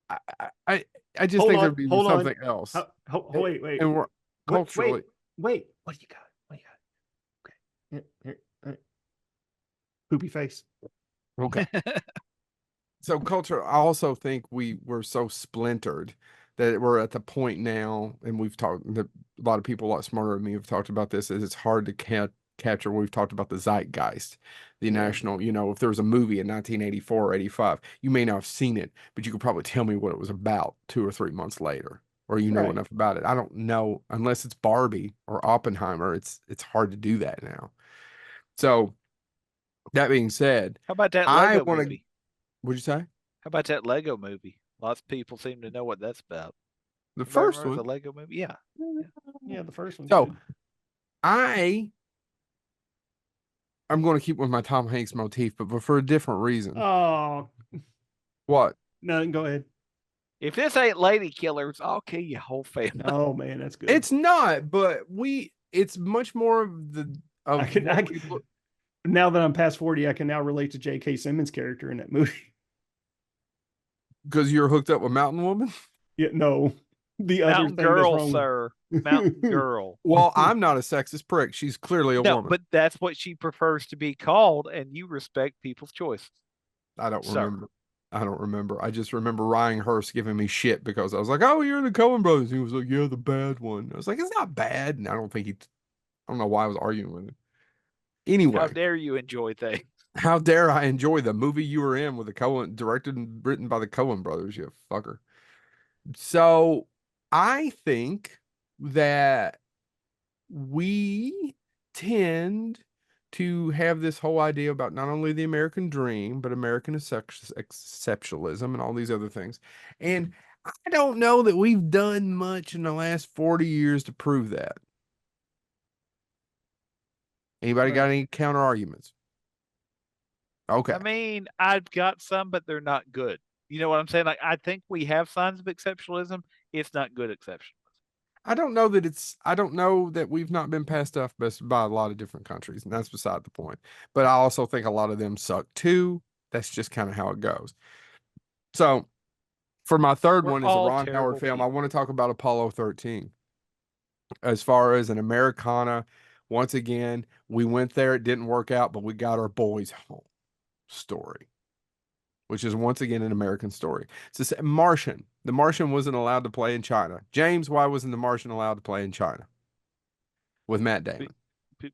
I, I, I I just Hold think on, there'd be hold on. something else. Wait, wait, And we're culturally, wait. What do you got? What do you got? Okay. Here. Poopy face. okay. So culture, I also think we were so splintered that we're at the point now, and we've talked. A lot of people a lot smarter than me have talked about this. Is it's hard to capture. We've talked about the zeitgeist, the Yeah. national. You know, if there was a movie in 1984 or 85, you may not have seen it, but you could probably tell me what it was about 2 or 3 months later, or you know Right. enough about it. I don't know unless it's Barbie or Oppenheimer. It's hard to do that now. So that being said, How about that I Lego want to. movie? What'd you say? How about that Lego movie? Lots of people seem to know what that's about. The Anybody first remember one. the Lego movie? Yeah. Yeah, the first one's So good. I I'm going to keep with my Tom Hanks motif, but for a different reason. Oh, What? no, go ahead. If this ain't Lady Killers, I'll kill your whole family. Oh man, that's good. It's not, but it's much more of the I of can, what I we can look now that I'm past 40, I can now relate to J.K. Simmons' character in that movie. because you're hooked up with Mountain Woman. Yeah, no, the other Mountain thing that's Girl, wrong sir. with Mountain Girl. Well, I'm not a sexist prick. She's clearly a No, woman. but that's what she prefers to be called, and you respect people's choices, I don't sir. remember. I don't remember. I just remember Ryan Hurst giving me shit because I was like, "Oh, you're the Coen Brothers." And he was like, "Yeah, the bad one." I was like, "It's not bad." And I don't know why I was arguing with him. How Anyway, dare you enjoy things? how dare I enjoy the movie you were in with the Coen, directed and written by the Coen brothers, you fucker. So I think that we tend to have this whole idea about not only the American dream, but American exceptionalism and all these other things. And I don't know that we've done much in the last 40 years to prove that. Anybody got right. any counter arguments? Okay. I mean, I've got some, but they're not good. You know what I'm saying? Like, I think we have signs of exceptionalism. It's not good exceptionalism. I don't know that it's. I don't know that we've not been passed off by a lot of different countries, and that's beside the point. But I also think a lot of them suck too. That's just kind of how it goes. So, for my third We're one is a all Ron Howard terrible film. I want people. to talk about Apollo 13. As far as an Americana, once again, we went there. It didn't work out, but we got our boys home story, which is once again an American story. It's the Martian. The Martian wasn't allowed to play in China. James, why wasn't the Martian allowed to play in China with Matt Be, Damon?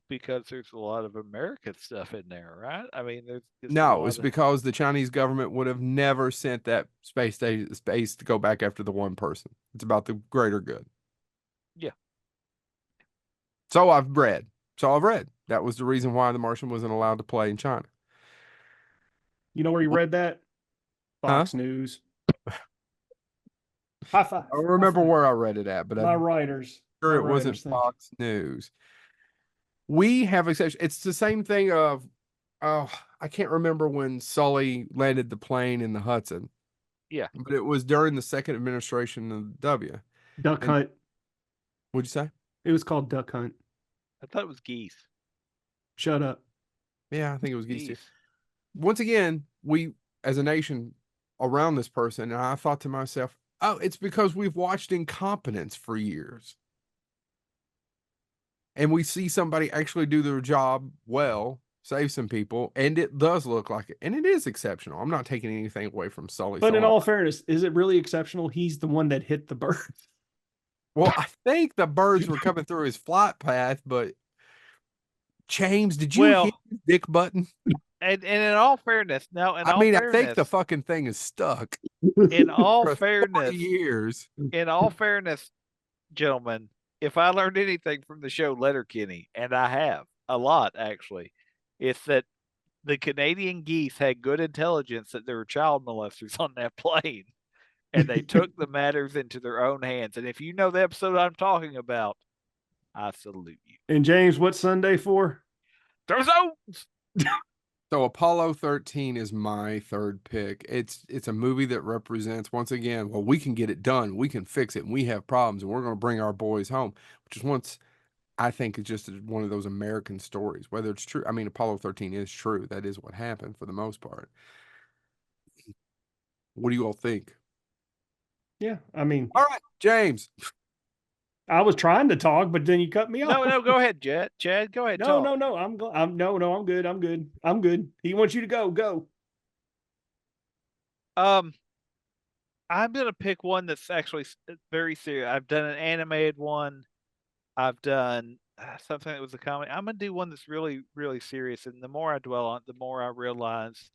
because there's a lot of American stuff in there, right? I mean, there's a No, lot it's of because the Chinese government would have never sent that space to go back after the one person. It's about the greater good. yeah. So I've read. So I've read. That was the reason why the Martian wasn't allowed to play in China. You know where you read that? Huh? Fox News. High five. I don't High remember five. where I read it at, but My I'm writers. sure My it wasn't writers. Thank you. Fox News. We have exception. It's the same thing of, oh, I can't remember when Sully landed the plane in the Hudson, Yeah. but it was during the second administration of W. Duck And Hunt. what'd you say? It was called Duck Hunt. I thought it was geese. Shut up. Yeah, I think it was geese too. Geese. Once again, we as a nation around this person, and I thought to myself, oh, it's because we've watched incompetence for years. And we see somebody actually do their job well, save some people, and it does look like it. And it is exceptional. I'm not taking anything away from Sully But in Sullivan. all fairness, is it really exceptional? He's the one that hit the bird. Well, I think the birds were coming through his flight path, but James, did you hit Well, his dick button? and in all fairness, no, I mean, I think the fucking thing is stuck in all for 40 fairness, years. in all fairness, gentlemen, if I learned anything from the show Letterkenny, and I have a lot actually, it's that the Canadian geese had good intelligence that there were child molesters on that plane, and they took the matters into their own hands. And if you know the episode I'm talking about, I salute you. And James, what's Sunday for? Throw zones. So Apollo 13 is my third pick. It's a movie that represents once again, well, we can get it done, we can fix it, and we have problems, and we're going to bring our boys home, which is once I think it's just one of those American stories. Whether it's true, I mean, Apollo 13 is true. That is what happened for the most part. What do you all think? Yeah, I mean, All right, James. I was trying to talk, but then you cut me off. No, go ahead, Chad. Chad, go ahead, No, talk. no, no. I'm no, no. I'm good. I'm good. I'm good. He wants you to go. Go. Um, I'm gonna pick one that's actually very serious. I've done an animated one. I've done something that was a comedy. I'm gonna do one that's really, really serious. And the more I dwell on it, the more I realize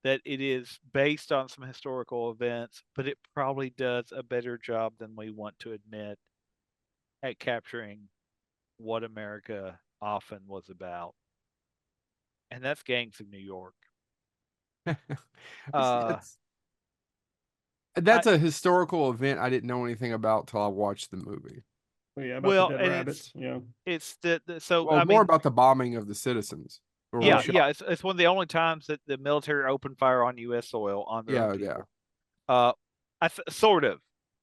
that it is based on some historical events, but it probably does a better job than we want to admit at capturing what America often was about. And that's Gangs of New York. Uh, It's I that's a historical event I didn't know anything about till I watched the movie. Oh, yeah, about the well, dead and rabbits. Yeah. it's the so Well, I more mean, about the bombing of the citizens where we yeah, Right. shot. yeah, it's one of the only times that the military opened fire on U.S. soil on their own Yeah, yeah. people.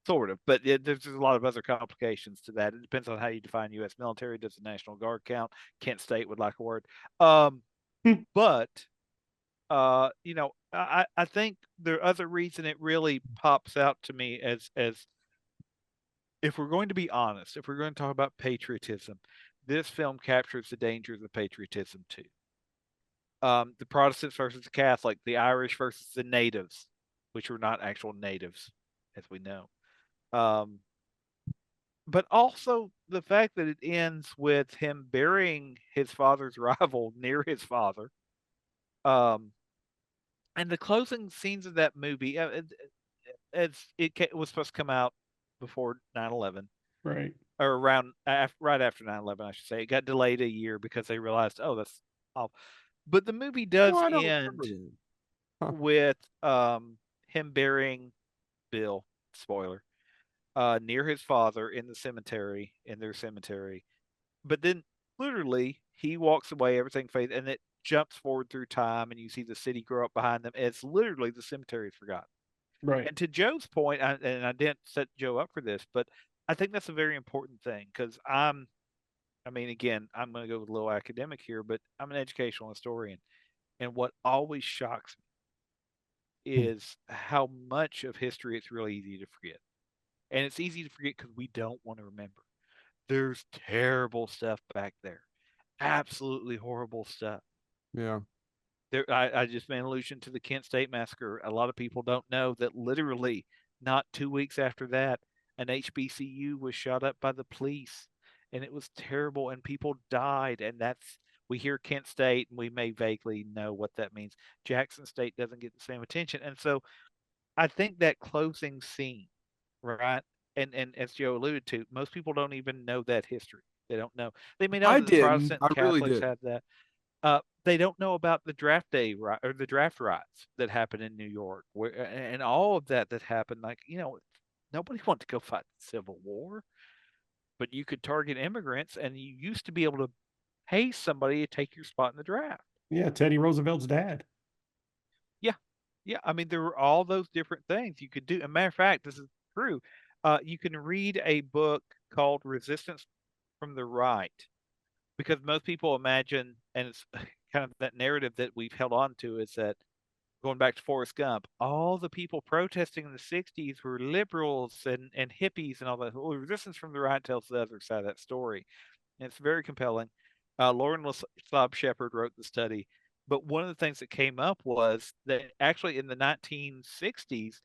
Sort of, but there's a lot of other complications to that. It depends on how you define U.S. military. Does the National Guard count? Kent State would like a word. But I think the other reason it really pops out to me as if we're going to be honest, if we're going to talk about patriotism, this film captures the dangers of patriotism too. The Protestants versus the Catholic, the Irish versus the natives, which were not actual natives, as we know. Um, but also the fact that it ends with him burying his father's rival near his father. Um, and the closing scenes of that movie, was supposed to come out before 9/11 Right. or around right after 9/11, I should say. It got delayed a year because they realized, oh, that's off. But the movie Oh, does I don't remember end that. Huh. with him burying Bill, spoiler, near his father in the cemetery, in their cemetery. But then literally he walks away, everything fades, and it jumps forward through time and you see the city grow up behind them. It's literally the cemetery is forgotten. Right. And to Joe's point, and I didn't set Joe up for this, but I think that's a very important thing because I mean, again, I'm going to go with a little academic here, but I'm an educational historian. And what always shocks me is how much of history it's really easy to forget. And it's easy to forget because we don't want to remember. There's terrible stuff back there, absolutely horrible stuff. Yeah. I just made an allusion to the Kent State massacre. A lot of people don't know that literally not 2 weeks after that, an HBCU was shot up by the police, and it was terrible, and people died. And that's we hear Kent State, and we may vaguely know what that means. Jackson State doesn't get the same attention, and so I think that closing scene, right? And as Joe alluded to, most people don't even know that history. They don't know. They may know I that the didn't. Protestant I and really Catholics did. have that, they don't know about the draft day right or the draft riots that happened in New York, where and all of that happened. Like nobody wanted to go fight the Civil War, but you could target immigrants, and you used to be able to pay somebody to take your spot in the draft. Yeah, Teddy Roosevelt's dad. Yeah, yeah. I mean, there were all those different things you could do. As a matter of fact, this is true. You can read a book called "Resistance from the Right" because most people imagine, and it's kind of that narrative that we've held on to, is that going back to Forrest Gump, all the people protesting in the 60s were liberals and hippies and all that. Well, Resistance from the Right tells the other side of that story. And it's very compelling. Lauren Slob Shepard wrote the study. But one of the things that came up was that actually in the 1960s,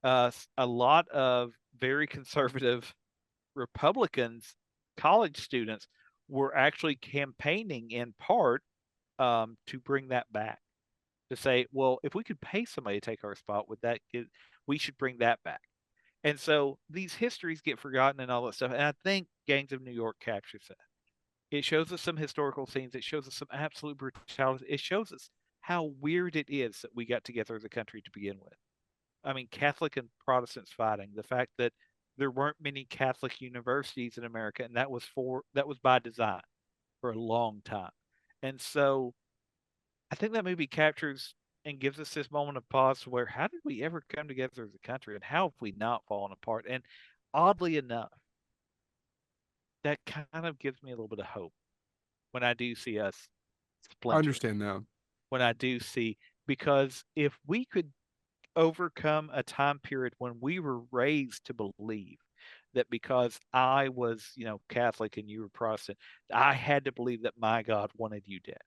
a lot of very conservative Republicans, college students, were actually campaigning in part to bring that back to say, well, if we could pay somebody to take our spot, we should bring that back. And so these histories get forgotten and all that stuff. And I think Gangs of New York captures that. It shows us some historical scenes. It shows us some absolute brutality. It shows us how weird it is that we got together as a country to begin with. I mean, Catholic and Protestants fighting. The fact that there weren't many Catholic universities in America, and that was by design for a long time. And so I think that movie captures and gives us this moment of pause where how did we ever come together as a country and how have we not fallen apart? And oddly enough, that kind of gives me a little bit of hope when I do see us I splintering, understand now. when I do see, because if we could overcome a time period when we were raised to believe that because I was, Catholic and you were Protestant, I had to believe that my God wanted you dead,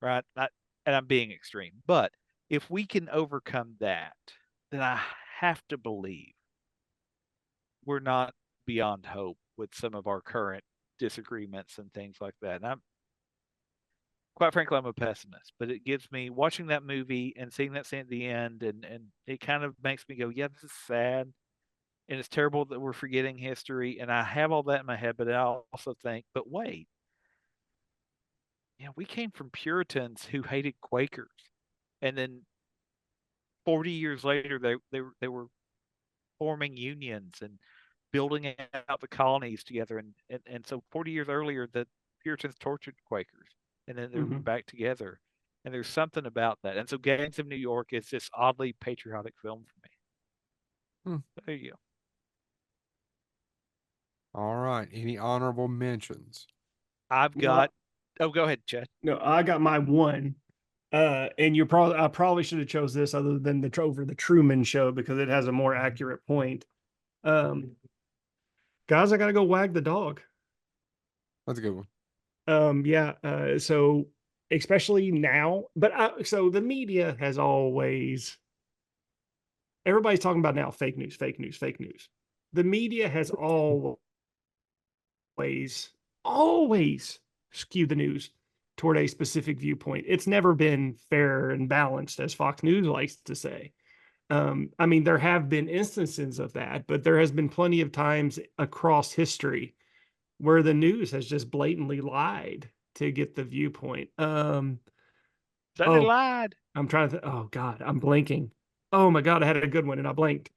right? And I'm being extreme, but if we can overcome that, then I have to believe we're not beyond hope with some of our current disagreements and things like that. And I'm quite frankly, I'm a pessimist, but it gives me watching that movie and seeing that scene at the end, and it kind of makes me go, yeah, this is sad. And it's terrible that we're forgetting history. And I have all that in my head, but I also think, but wait, we came from Puritans who hated Quakers. And then 40 years later, they were forming unions and building out the colonies together. And so 40 years earlier, the Puritans tortured Quakers, and then they're Mm-hmm. back together. And there's something about that. And so Gangs of New York is this oddly patriotic film for me. Hmm. There you go. All right. Any honorable mentions? I've Well, got. Oh, go ahead, Chad. no, I got my one. And I probably should have chose this other than over the Truman Show because it has a more accurate point. Um, guys, I gotta go wag the dog. That's a good one. Yeah. So especially now, but so the media has always everybody's talking about now fake news, fake news, fake news. The media has always skewed the news toward a specific viewpoint. It's never been fair and balanced, as Fox News likes to say. I mean, there have been instances of that, but there has been plenty of times across history where the news has just blatantly lied to get the viewpoint. Sunday Oh, lied. I'm trying to. Oh God, I'm blanking. Oh my God, I had a good one and I blanked.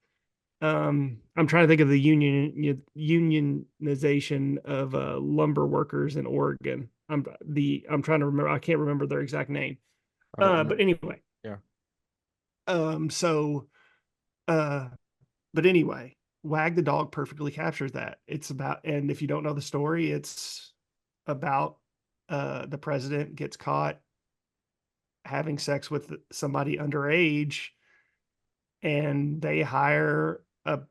I'm trying to think of the unionization of lumber workers in Oregon. I'm trying to remember. I can't remember their exact name. I don't But remember. anyway, Yeah. so But anyway, Wag the Dog perfectly captures that. It's about, and if you don't know the story, it's about the president gets caught having sex with somebody underage, and they hire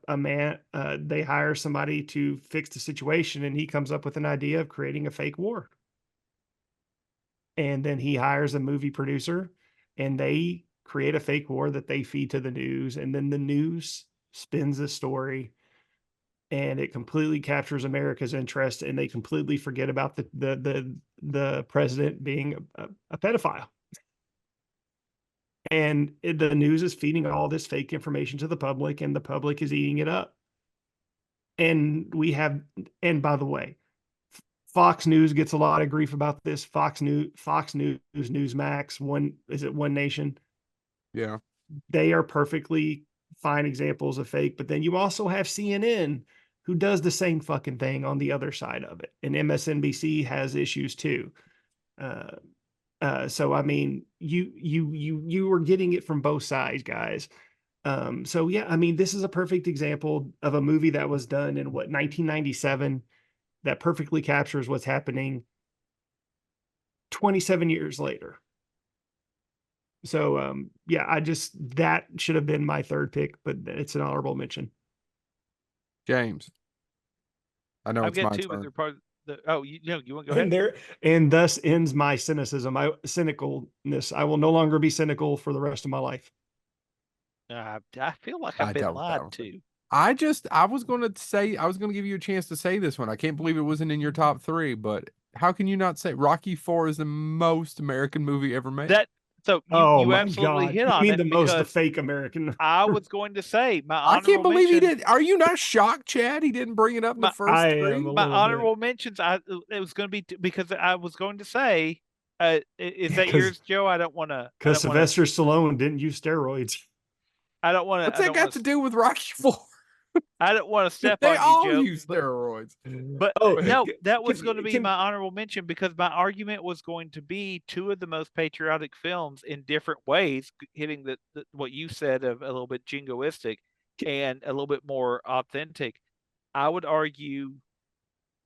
a man, they hire somebody to fix the situation, and he comes up with an idea of creating a fake war. And then he hires a movie producer, and they create a fake war that they feed to the news, and then the news spins the story, and it completely captures America's interest, and they completely forget about the president being a pedophile. And the news is feeding all this fake information to the public, and the public is eating it up. And we have, and by the way, Fox News gets a lot of grief about this. Fox News, Newsmax, One Nation. Yeah. They are perfectly fine examples of fake. But then you also have CNN, who does the same fucking thing on the other side of it, and MSNBC has issues too. So I mean, you were getting it from both sides, guys. So yeah, I mean, this is a perfect example of a movie that was done in what, 1997, that perfectly captures what's happening 27 years later. So yeah, that should have been my third pick, but it's an honorable mention. James. I know I've it's got my two, but turn. they're part of the. Oh, you want to go And ahead? there, and thus ends my cynicalness. I will no longer be cynical for the rest of my life. I feel like I've I been doubt that. lied to. I was going to give you a chance to say this one. I can't believe it wasn't in your top 3, but how can you not say Rocky 4 is the most American movie ever made? That so Oh you my absolutely God. hit You on mean it the most, the because fake American? I was going to say my I can't honorable believe he mention. did. Are you not shocked, Chad? He didn't bring it up in the My first I am 3? a my little bit. honorable mentions. It was going to be because I was going to say, is that Because yours, Joe? I don't want to. I because don't want to. Sylvester Stallone didn't use steroids. I don't want to. What's I that don't got want to to. do with Rocky 4? I don't want to step They on you, all Joe. use steroids. But Oh, no, that was going to can be my honorable mention because my argument was going to be two of the most patriotic films in different ways, hitting the what you said of a little bit jingoistic and a little bit more authentic. I would argue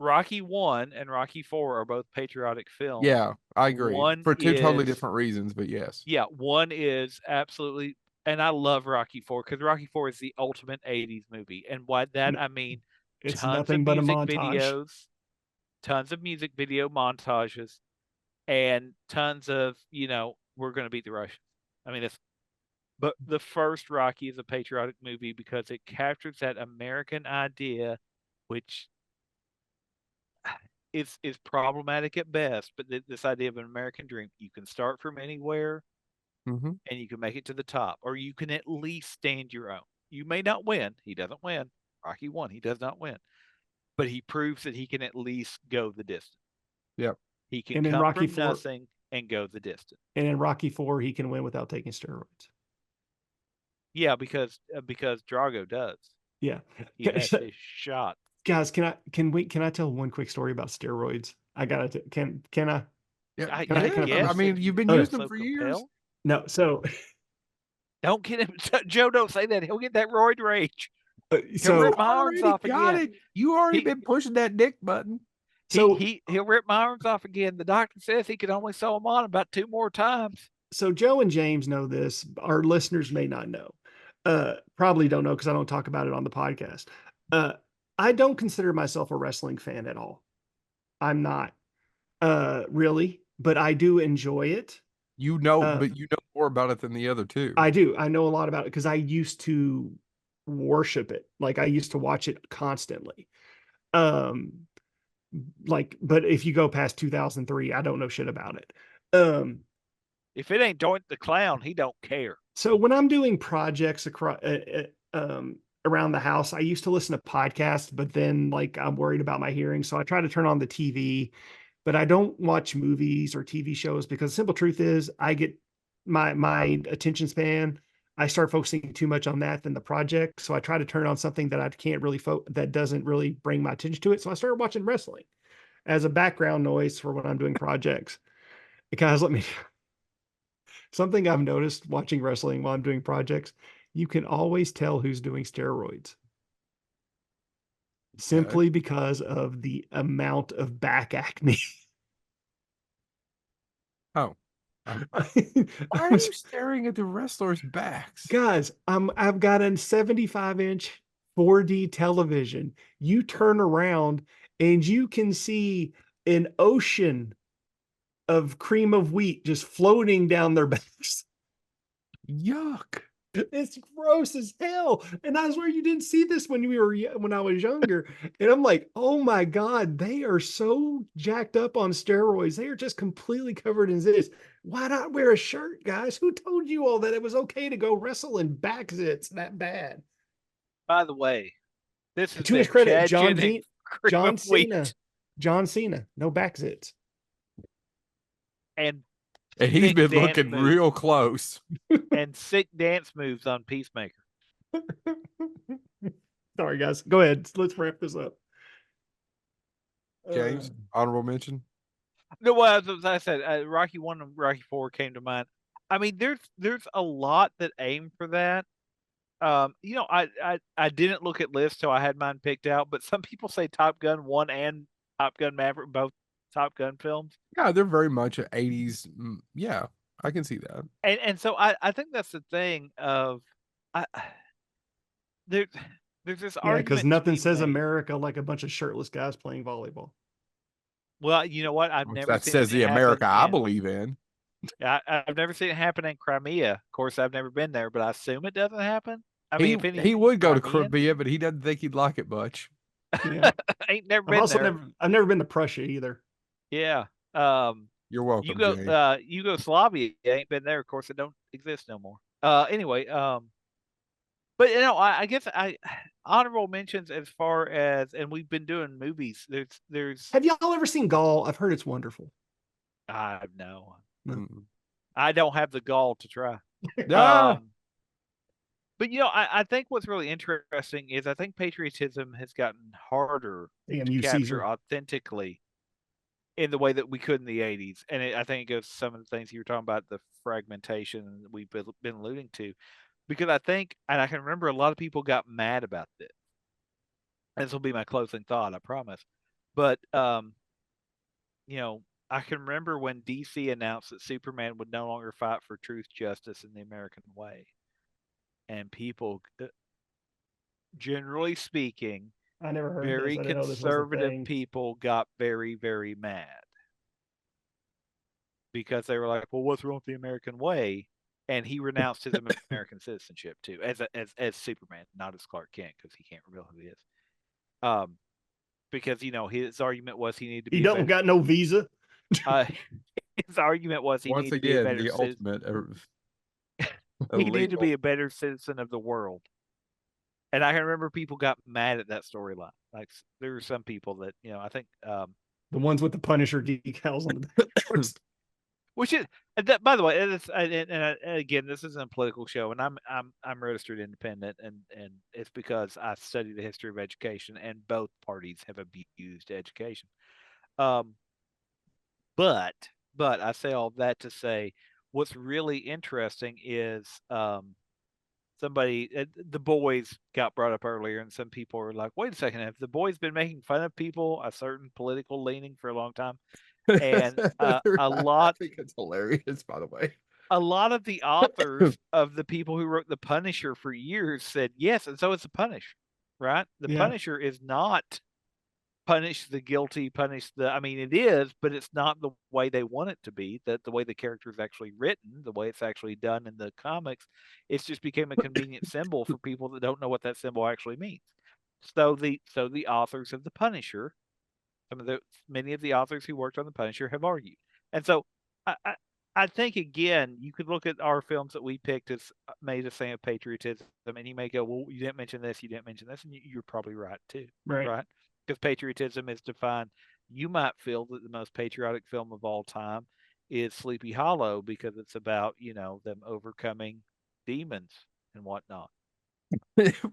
Rocky 1 and Rocky 4 are both patriotic films. Yeah, I agree. One For 2 totally is, different reasons, but yes. yeah, one is absolutely, and I love Rocky 4 because Rocky 4 is the ultimate 80s movie. And by that, I mean it's tons of nothing but a music montage. videos, tons of music video montages, and tons of, we're going to beat the Russians. I mean, but the first Rocky is a patriotic movie because it captures that American idea, which is problematic at best, but this idea of an American dream. You can start from anywhere Mm-hmm. and you can make it to the top, or you can at least stand your own. You may not win. He doesn't win. Rocky won. He does not win. But he proves that he can at least go the distance. Yep. He can And in come Rocky from 4, nothing and go the distance. and in Rocky 4, he can win without taking steroids. Yeah, because Drago does. Yeah. He has his shot. Guys, can I tell one quick story about steroids? I gotta can I? Yeah. I, Can I I can I guess I finish? mean, if you've you been Okay. feel using them so for years. compelled. No, so Don't get him, Joe. Don't say that. He'll get that roid rage. He'll You rip so my arms already off got again. it. You already He been pushing that dick button. so he'll rip my arms off again. The doctor says he can only sew them on about 2 more times. so Joe and James know this. Our listeners may not know. Probably don't know because I don't talk about it on the podcast. Uh, I don't consider myself a wrestling fan at all. I'm not really, but I do enjoy it. You know, Uh, but you know more about it than the other two. I do. I know a lot about it because I used to worship it. Like I used to watch it constantly. Um, but if you go past 2003, I don't know shit about it. Um, If it ain't Joint the Clown, he don't care. so when I'm doing projects across around the house, I used to listen to podcasts, but then like I'm worried about my hearing, so I try to turn on the TV. But I don't watch movies or TV shows because the simple truth is I get my attention span. I start focusing too much on that than the project. So I try to turn on something that I can't really that doesn't really bring my attention to it. So I started watching wrestling as a background noise for when I'm doing projects. Guys, let me something I've noticed watching wrestling while I'm doing projects. You can always tell who's doing steroids Okay. simply because of the amount of back acne. Oh. Why are I'm you staring at the wrestlers' backs? Guys, I've got a 75-inch 4D television. You turn around and you can see an ocean of cream of wheat just floating down their backs. Yuck. It's gross as hell. And I swear you didn't see this when I was younger. And I'm like, oh my God, they are so jacked up on steroids. They are just completely covered in this. Why not wear a shirt, guys? Who told you all that it was okay to go wrestle in back zits that bad? By the way, this has To his been credit, Chad Jennings cream of John wheat Cena, John Cena, no back zits. and And he's sick been dance looking moves real close. and sick dance moves on Peacemaker. Sorry, guys. Go ahead. Let's wrap this up. James, honorable mention. No, well, as I said, Rocky 1 and Rocky 4 came to mind. I mean, there's a lot that aim for that. I didn't look at lists till I had mine picked out, but some people say Top Gun 1 and Top Gun Maverick, both Top Gun films. Yeah, they're very much an 80s. Yeah, I can see that. And so I think that's the thing of I there there's this Yeah, because argument to nothing be says made. America like a bunch of shirtless guys playing volleyball. Well, you know what? I've Which never that seen says it the America happen I in believe in. I've never seen it happen in Crimea. Of course, I've never been there, but I assume it doesn't happen. I mean, He if he anything, would go to Crimeans Crimea, but he doesn't think he'd like it much. Yeah. ain't never been there. I've never been to Prussia either. Yeah. You're welcome, Jay. Yugoslavia ain't been there. Of course, it don't exist no more. Anyway, but I guess I honorable mentions as far as, and we've been doing movies. There's Have y'all ever seen Gall? I've heard it's wonderful. I know No. I don't have the gall to try. Ah, But I think what's really interesting is I think patriotism has gotten harder Damn to you, capture Caesar. authentically in the way that we could in the 80s. And I think it goes to some of the things you were talking about, the fragmentation that we've been alluding to. Because I think, and I can remember a lot of people got mad about this. This will be my closing thought, I promise. But, I can remember when DC announced that Superman would no longer fight for truth, justice, and the American way. And people, generally speaking, I never heard this. very I didn't know this was a conservative thing. people got very, very mad because they were like, "Well, what's wrong with the American way?" And he renounced his American citizenship too, as Superman, not as Clark Kent, because he can't reveal who he is. Um, because his argument was he needed to He be a don't better. got no visa. Uh, his argument was he once needed to be a again, better the citizen. ultimate He needed to be illegal. a better citizen of the world. And I can remember people got mad at that storyline. Like there were some people that I think The ones with the Punisher decals on the back. which is that, by the way, again, this isn't a political show, and I'm registered independent, and it's because I study the history of education, and both parties have abused education. Um, but I say all that to say, what's really interesting is the boys got brought up earlier, and some people are like, wait a second, have the boys been making fun of people a certain political leaning for a long time? And I think it's hilarious, by the way. a lot of the authors of the people who wrote The Punisher for years said yes, and so it's the Punisher, right? The Yeah. Punisher is not punish the guilty, punish the. I mean, it is, but it's not the way they want it to be. That the way the character is actually written, the way it's actually done in the comics, it's just became a convenient symbol for people that don't know what that symbol actually means. So the authors of the Punisher, many of the authors who worked on the Punisher have argued, and so I, I, I think again you could look at our films that we picked as made a saying of patriotism, and you may go, well, you didn't mention this, you didn't mention this, and you're probably right too, Right. right? Because patriotism is defined. You might feel that the most patriotic film of all time is Sleepy Hollow because it's about them overcoming demons and whatnot.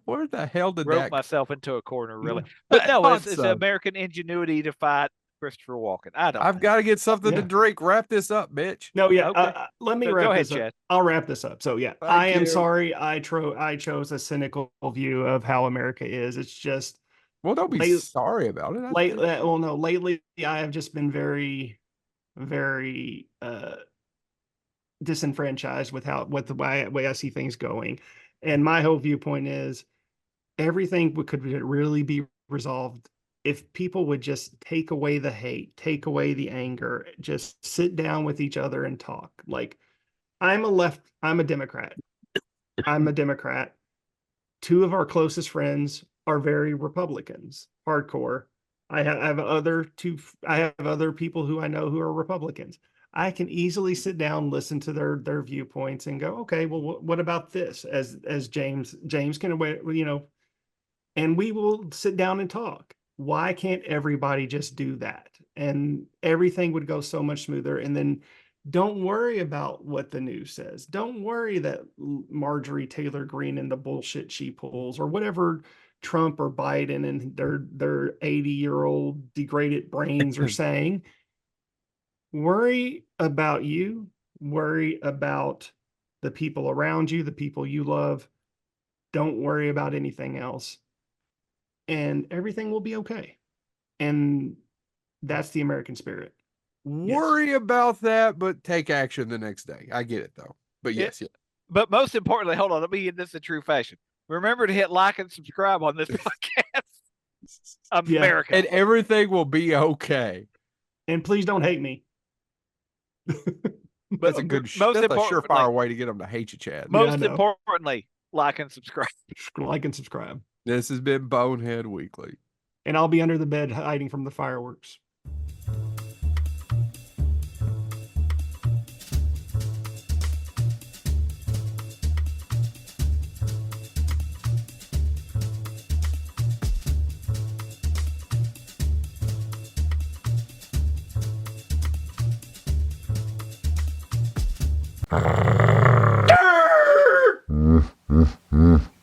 Where the hell did Wrote that myself into a corner, really. I But no, thought it's so. American ingenuity to fight Christopher Walken. I don't I've know. got to get something to Yeah. drink. Wrap this up, bitch. No, yeah. Okay. Let me So wrap go ahead, this up. Chad. I'll wrap this up. So yeah, Thank I am you. sorry. I chose a cynical view of how America is. It's just Well, don't be late, sorry about it. I late. think- Well, no, lately I have just been very, very disenfranchised with the way I see things going, and my whole viewpoint is everything could really be resolved if people would just take away the hate, take away the anger, just sit down with each other and talk. Like I'm a Democrat. I'm a Democrat. Two of our closest friends are very Republicans, hardcore. I have other people who I know who are Republicans. I can easily sit down, listen to their viewpoints, and go, okay, well, what about this? As James can, and we will sit down and talk. Why can't everybody just do that? And everything would go so much smoother. And then don't worry about what the news says. Don't worry that Marjorie Taylor Greene and the bullshit she pulls, or whatever Trump or Biden and their 80-year-old degraded brains are saying. Worry about you. Worry about the people around you, the people you love. Don't worry about anything else, and everything will be okay. And that's the American spirit. Worry about that, but take action the next day. I get it though. But yes, yeah. But most importantly, hold on, let me get this in true fashion. Remember to hit like and subscribe on this podcast. America. And everything will be okay. And please don't hate me. That's a good, most that's a importantly, surefire way to get them to hate you, Chad. Most importantly, like and subscribe. Like and subscribe. This has been Bonehead Weekly. And I'll be under the bed hiding from the fireworks.